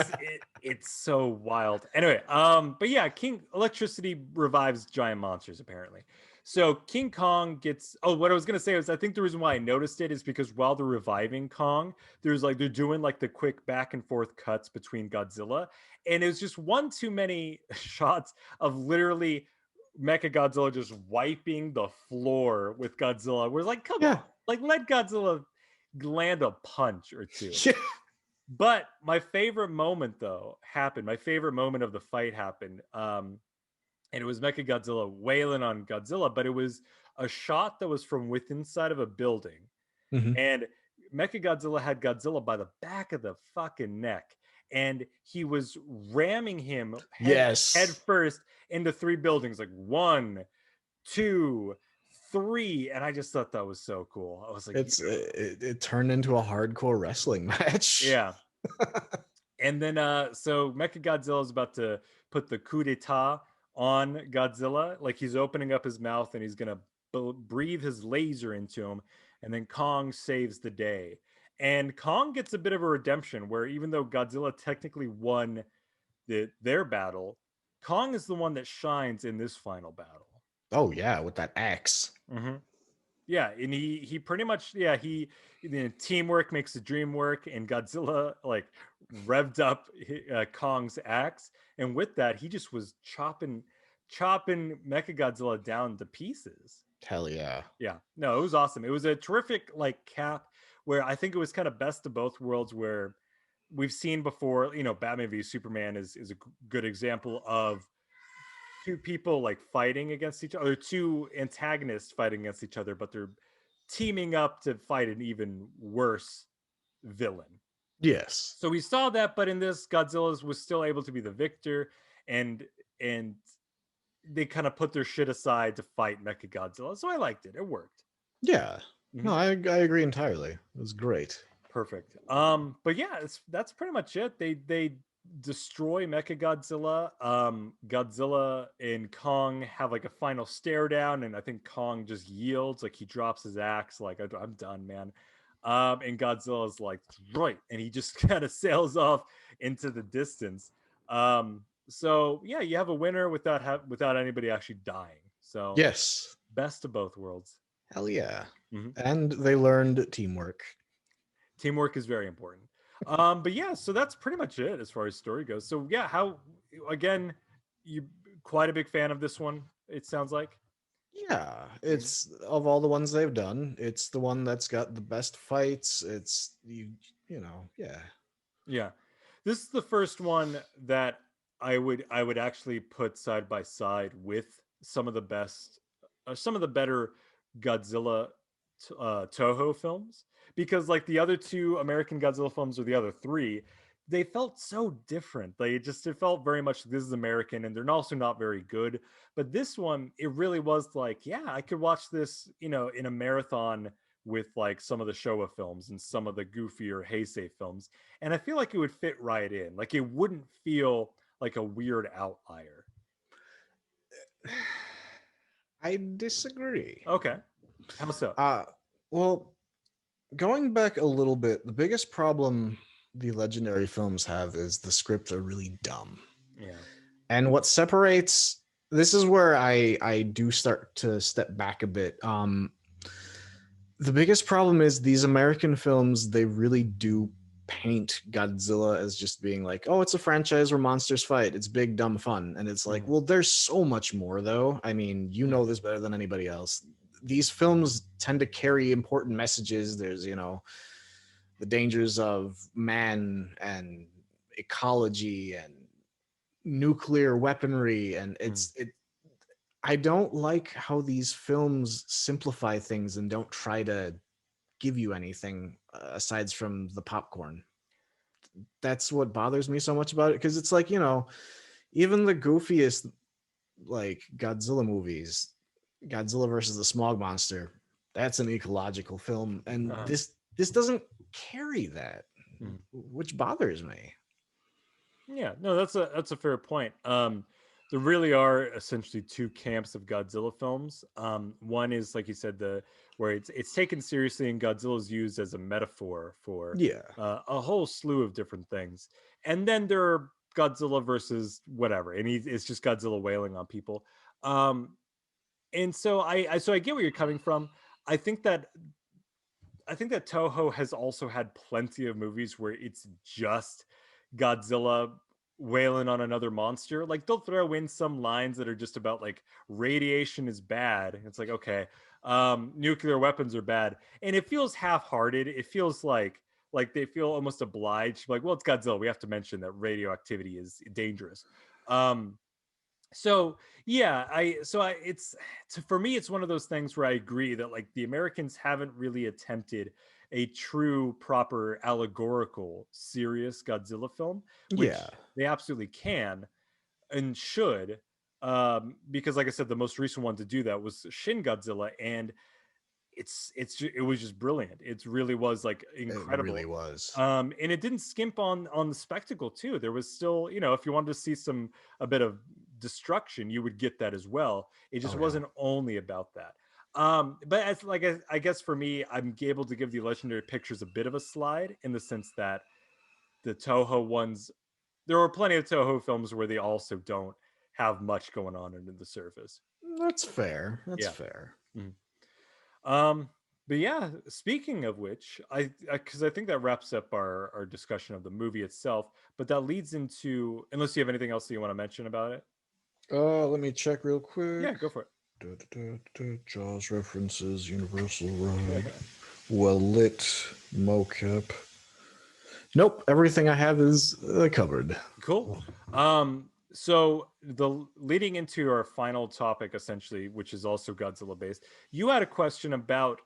so wild. Anyway, but yeah, King electricity revives giant monsters apparently. So King Kong gets. Oh, what I was gonna say was I think the reason why I noticed it is because while they're reviving Kong, they're doing like the quick back and forth cuts between Godzilla, and it was just one too many shots of literally Mechagodzilla just wiping the floor with Godzilla. We're like, come Yeah. on, like let Godzilla land a punch or two. Yeah. But my favorite moment though happened. My favorite moment of the fight happened. And it was Mechagodzilla wailing on Godzilla, but it was a shot that was from within inside of a building. Mhm. And Mechagodzilla had Godzilla by the back of the fucking neck. And he was ramming him head Yes. first into three buildings, like 1, 2, 3. And I just thought that was so cool. I was like, It turned into a hardcore wrestling match. yeah. And then so Mechagodzilla is about to put the coup d'etat on Godzilla. Like he's opening up his mouth and he's gonna breathe his laser into him, and then Kong saves the day. And Kong gets a bit of a redemption where even though Godzilla technically won their battle, Kong is the one that shines in this final battle. Oh yeah, with that axe. Mm-hmm. Yeah, and he pretty much, yeah, teamwork makes the dream work, and Godzilla like revved up Kong's axe, and with that he just was chopping Mechagodzilla down to pieces. Hell yeah. Yeah, no, it was awesome. It was a terrific like cap where I think it was kind of best of both worlds, where we've seen before, Batman v Superman is a good example of two people like fighting against each other, two antagonists fighting against each other, but they're teaming up to fight an even worse villain. Yes. So we saw that, but in this, Godzilla was still able to be the victor, and they kind of put their shit aside to fight Mechagodzilla. So I liked it. It worked. Yeah. No, I agree entirely. It was great. Perfect. But yeah, that's pretty much it. They destroy Mechagodzilla. Godzilla and Kong have like a final stare down, and I think Kong just yields, like he drops his axe, like I'm done, man. And Godzilla's like, right, and he just kind of sails off into the distance. So yeah, you have a winner without anybody actually dying. So Yes. best of both worlds. Hell yeah. Mm-hmm. And they learned teamwork. Teamwork is very important. But yeah, so that's pretty much it as far as story goes. So yeah, how again, you quite a big fan of this one, it sounds like. Yeah, it's of all the ones they've done, it's the one that's got the best fights. It's you know, yeah. Yeah. This is the first one that I would actually put side by side with some of the best some of the better Godzilla Toho films, because like the other two American Godzilla films or the other three, they felt so different. It felt very much this is American, and they're also not very good. But this one, it really was like, yeah, I could watch this, in a marathon with like some of the Showa films and some of the goofier Heisei films, and I feel like it would fit right in. Like it wouldn't feel like a weird outlier. I disagree. Okay, how so? Well, going back a little bit, the biggest problem the legendary films have is the scripts are really dumb. Yeah. And what separates, this is where I do start to step back a bit. The biggest problem is these American films, they really do paint Godzilla as just being like, oh, it's a franchise where monsters fight. It's big, dumb fun. And it's like, well, there's so much more, though. I mean, you know this better than anybody else. These films tend to carry important messages. There's, the dangers of man and ecology and nuclear weaponry. And I don't like how these films simplify things and don't try to give you anything aside from the popcorn. That's what bothers me so much about it, because it's like, even the goofiest like Godzilla movies, Godzilla versus the Smog Monster, that's an ecological film, and this doesn't carry that, which bothers me. Yeah, no, that's a fair point. There really are essentially two camps of Godzilla films. One is, like you said, where it's taken seriously, and Godzilla is used as a metaphor for a whole slew of different things. And then there are Godzilla versus whatever, and it's just Godzilla wailing on people. And so I get where you're coming from. I think that Toho has also had plenty of movies where it's just Godzilla wailing on another monster. Like they'll throw in some lines that are just about like radiation is bad. It's like, okay, nuclear weapons are bad, and it feels half-hearted. It feels like they feel almost obliged, like, well, it's Godzilla, we have to mention that radioactivity is dangerous. So yeah, for me, it's one of those things where I agree that like the Americans haven't really attempted a true, proper, allegorical, serious Godzilla film, which they absolutely can and should, because like I said, the most recent one to do that was Shin Godzilla, and it was just brilliant. It really was like incredible. It really was. And it didn't skimp on the spectacle too. There was still, if you wanted to see a bit of destruction, you would get that as well. It just wasn't only about that. But I guess for me, I'm able to give the Legendary Pictures a bit of a slide, in the sense that the Toho ones, there are plenty of Toho films where they also don't have much going on under the surface. That's fair. That's fair. Mm-hmm. But yeah, speaking of which, because I think that wraps up our discussion of the movie itself, but that leads into, unless you have anything else that you want to mention about it. Let me check real quick. Yeah, go for it. Jaws references, Universal Ride, well lit, mocap. Nope, everything I have is covered. Cool. So leading into our final topic, essentially, which is also Godzilla based, you had a question about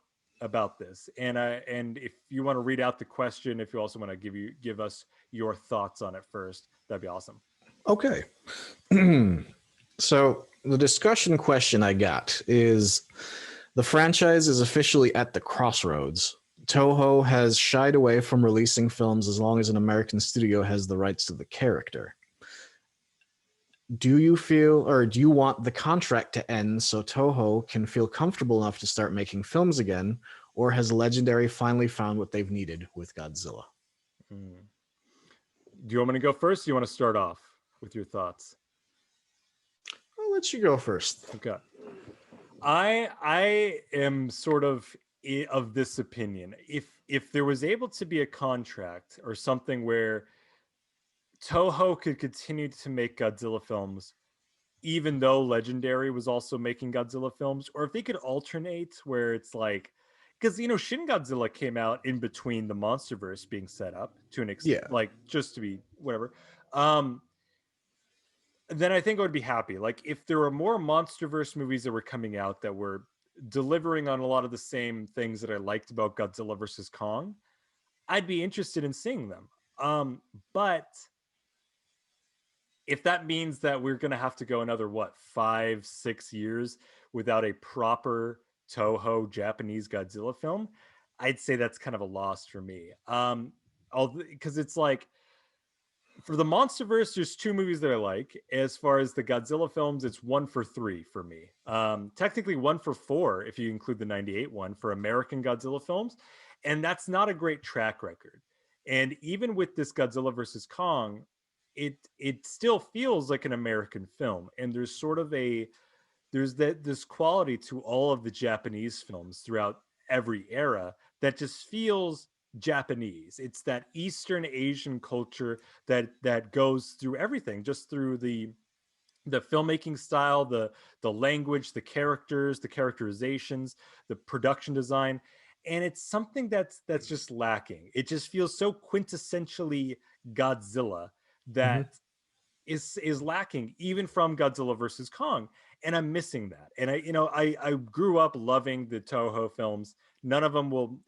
this, and if you want to read out the question, if you also want to give us your thoughts on it first, that'd be awesome. Okay. So the discussion question I got is, The franchise is officially at the crossroads. Toho has shied away from releasing films as long as an American studio has the rights to the character. Do you feel, or do you want the contract to end so Toho can feel comfortable enough to start making films again, or has Legendary finally found what they've needed with Godzilla? Do you want me to go first? Or you want to start off with your thoughts? I'll let you go first. Okay. I am sort of this opinion. If there was able to be a contract or something where Toho could continue to make Godzilla films, even though Legendary was also making Godzilla films, or if they could alternate where it's like, because Shin Godzilla came out in between the Monsterverse being set up to an extent, Yeah. like just to be whatever. Then I think I would be happy. Like if there were more Monsterverse movies that were coming out that were delivering on a lot of the same things that I liked about Godzilla versus Kong, I'd be interested in seeing them. But if that means that we're going to have to go another 5-6 years without a proper Toho Japanese Godzilla film, I'd say that's kind of a loss for me. Because it's like, for the Monsterverse, there's 2 movies that I like. As far as the Godzilla films, it's 1 for 3 for me. Technically 1 for 4 if you include the 98 one for American Godzilla films, and that's not a great track record. And even with this Godzilla versus Kong, it still feels like an American film, and there's sort of this quality to all of the Japanese films throughout every era that just feels Japanese. It's that Eastern Asian culture that goes through everything, just through the filmmaking style, the language, the characters, the characterizations, the production design. And it's something that's just lacking. It just feels so quintessentially Godzilla that is lacking even from Godzilla versus Kong, and I'm missing that. And I grew up loving the Toho films. None of them will,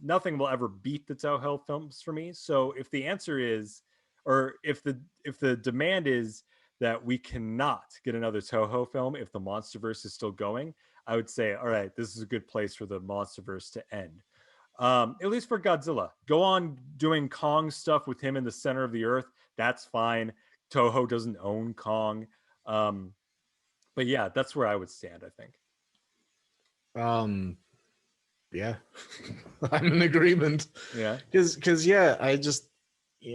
nothing will ever beat the Toho films for me. So if the answer is, or if the demand is that we cannot get another Toho film if the Monsterverse is still going, I would say, all right, this is a good place for the Monsterverse to end. At least for Godzilla. Go on doing Kong stuff with him in the center of the earth. That's fine. Toho doesn't own Kong. But yeah, that's where I would stand, I think. Yeah, I'm in agreement. Yeah. Because yeah,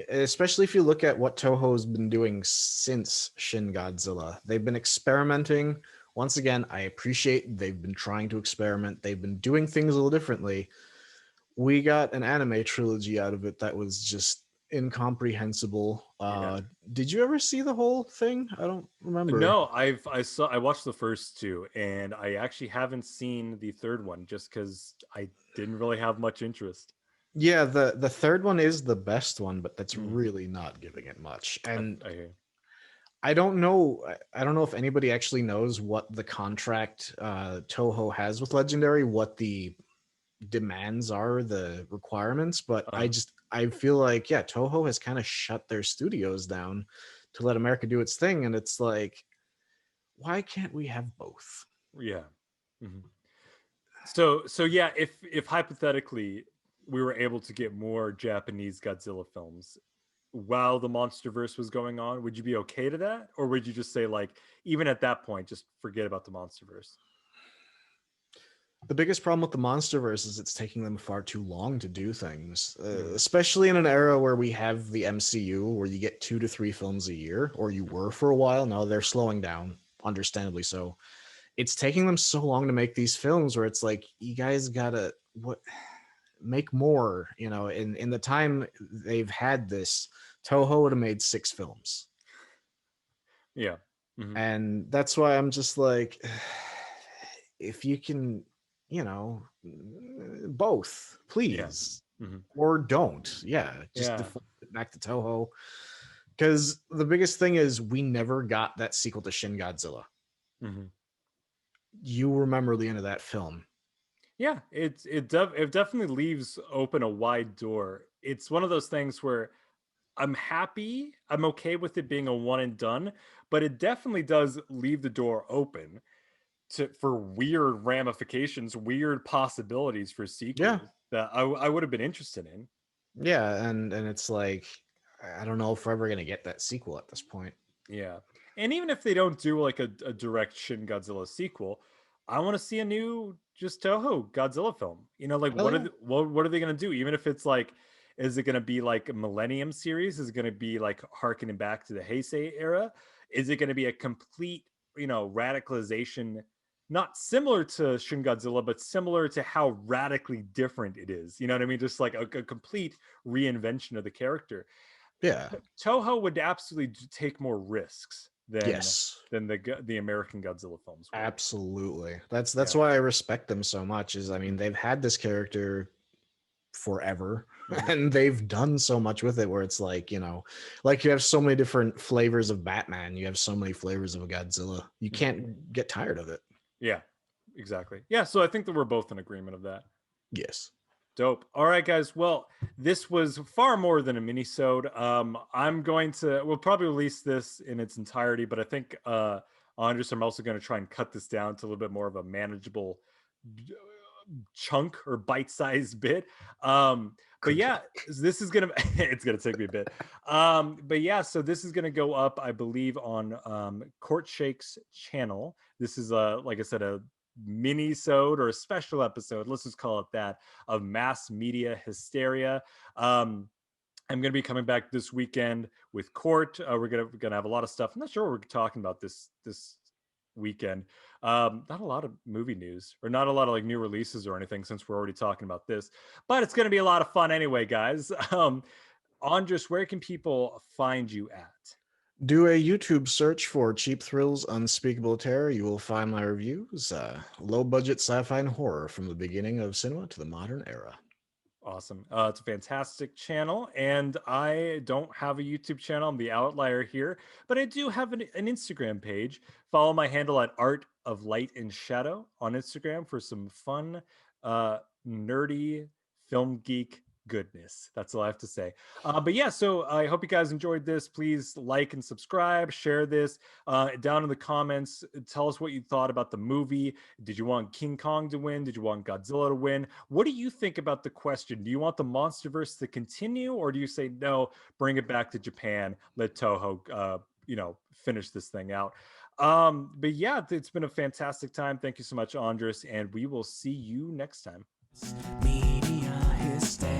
especially if you look at what Toho's been doing since Shin Godzilla, they've been experimenting. Once again, I appreciate they've been trying to experiment. They've been doing things a little differently. We got an anime trilogy out of it that was just incomprehensible. Did you ever see the whole thing? I don't remember. No, I watched the first 2, and I actually haven't seen the third one just because I didn't really have much interest. Yeah, the third one is the best one, but that's really not giving it much. And I don't know if anybody actually knows what the contract Toho has with Legendary, what the demands are, the requirements, but I feel like, yeah, Toho has kind of shut their studios down to let America do its thing, and it's like, why can't we have both? Yeah. So yeah, if hypothetically we were able to get more Japanese Godzilla films while the Monsterverse was going on, would you be okay to that, or would you just say, like, even at that point, just forget about the Monsterverse? The biggest problem with the Monsterverse is it's taking them far too long to do things, especially in an era where we have the MCU, where you get 2 to 3 films a year, or you were for a while. Now they're slowing down, understandably so. It's taking them so long to make these films where it's like, you guys gotta make more. In the time they've had this, Toho would have made 6 films. Yeah. And that's why I'm just like, if you can, both, please. Or don't. Yeah, just default it back to Toho. Because the biggest thing is we never got that sequel to Shin Godzilla. You remember the end of that film. Yeah, it definitely leaves open a wide door. It's one of those things where I'm okay with it being a one and done, but it definitely does leave the door open. for weird ramifications, weird possibilities for Yeah. sequels that I would have been interested in. Yeah, and it's like I don't know if we're ever gonna get that sequel at this point. Yeah. And even if they don't do like a direct Shin Godzilla sequel, I want to see a new just Toho Godzilla film. You know, like Hell yeah. what are they gonna do? Even if it's like, is it gonna be like a Millennium series? Is it gonna be like harkening back to the Heisei era? Is it gonna be a complete, radicalization, not similar to Shin Godzilla, but similar to how radically different it is? You know what I mean? Just like a complete reinvention of the character. Yeah. Toho would absolutely take more risks Yes. than the American Godzilla films would. Absolutely. That's Yeah. why I respect them so much. Is I mean, they've had this character forever Mhm. and they've done so much with it where it's like, like you have so many different flavors of Batman, you have so many flavors of Godzilla. You Mhm. can't get tired of it. Yeah, exactly. Yeah, so I think that we're both in agreement of that. Yes. Dope. All right, guys. Well, this was far more than a mini-sode. We'll probably release this in its entirety, but I think Andres, I'm also going to try and cut this down to a little bit more of a manageable chunk or bite-sized bit. But yeah, this is gonna it's gonna take me a bit. But yeah, so this is gonna go up, I believe, on Courtshake's channel. This is like I said, a mini-sode or a special episode, let's just call it that, of Mass Media Hysteria. I'm going to be coming back this weekend with Court. We're gonna have a lot of stuff. I'm not sure what we're talking about this weekend. Not a lot of movie news or not a lot of like new releases or anything since we're already talking about this. But it's going to be a lot of fun anyway, guys. Andres, where can people find you at? Do a YouTube search for Cheap Thrills Unspeakable Terror. You will find my reviews. Low budget sci-fi and horror from the beginning of cinema to the modern era. Awesome. It's a fantastic channel, and I don't have a YouTube channel. I'm the outlier here, but I do have an Instagram page. Follow my handle at Art of Light and Shadow on Instagram for some fun, nerdy film geek goodness. That's all I have to say. But yeah, so I hope you guys enjoyed this. Please like and subscribe, share this down in the comments. Tell us what you thought about the movie. Did you want King Kong to win? Did you want Godzilla to win? What do you think about the question? Do you want the Monsterverse to continue, or do you say no, bring it back to Japan, let Toho, finish this thing out? But yeah, it's been a fantastic time. Thank you so much, Andres, and we will see you next time. Media Hysteria.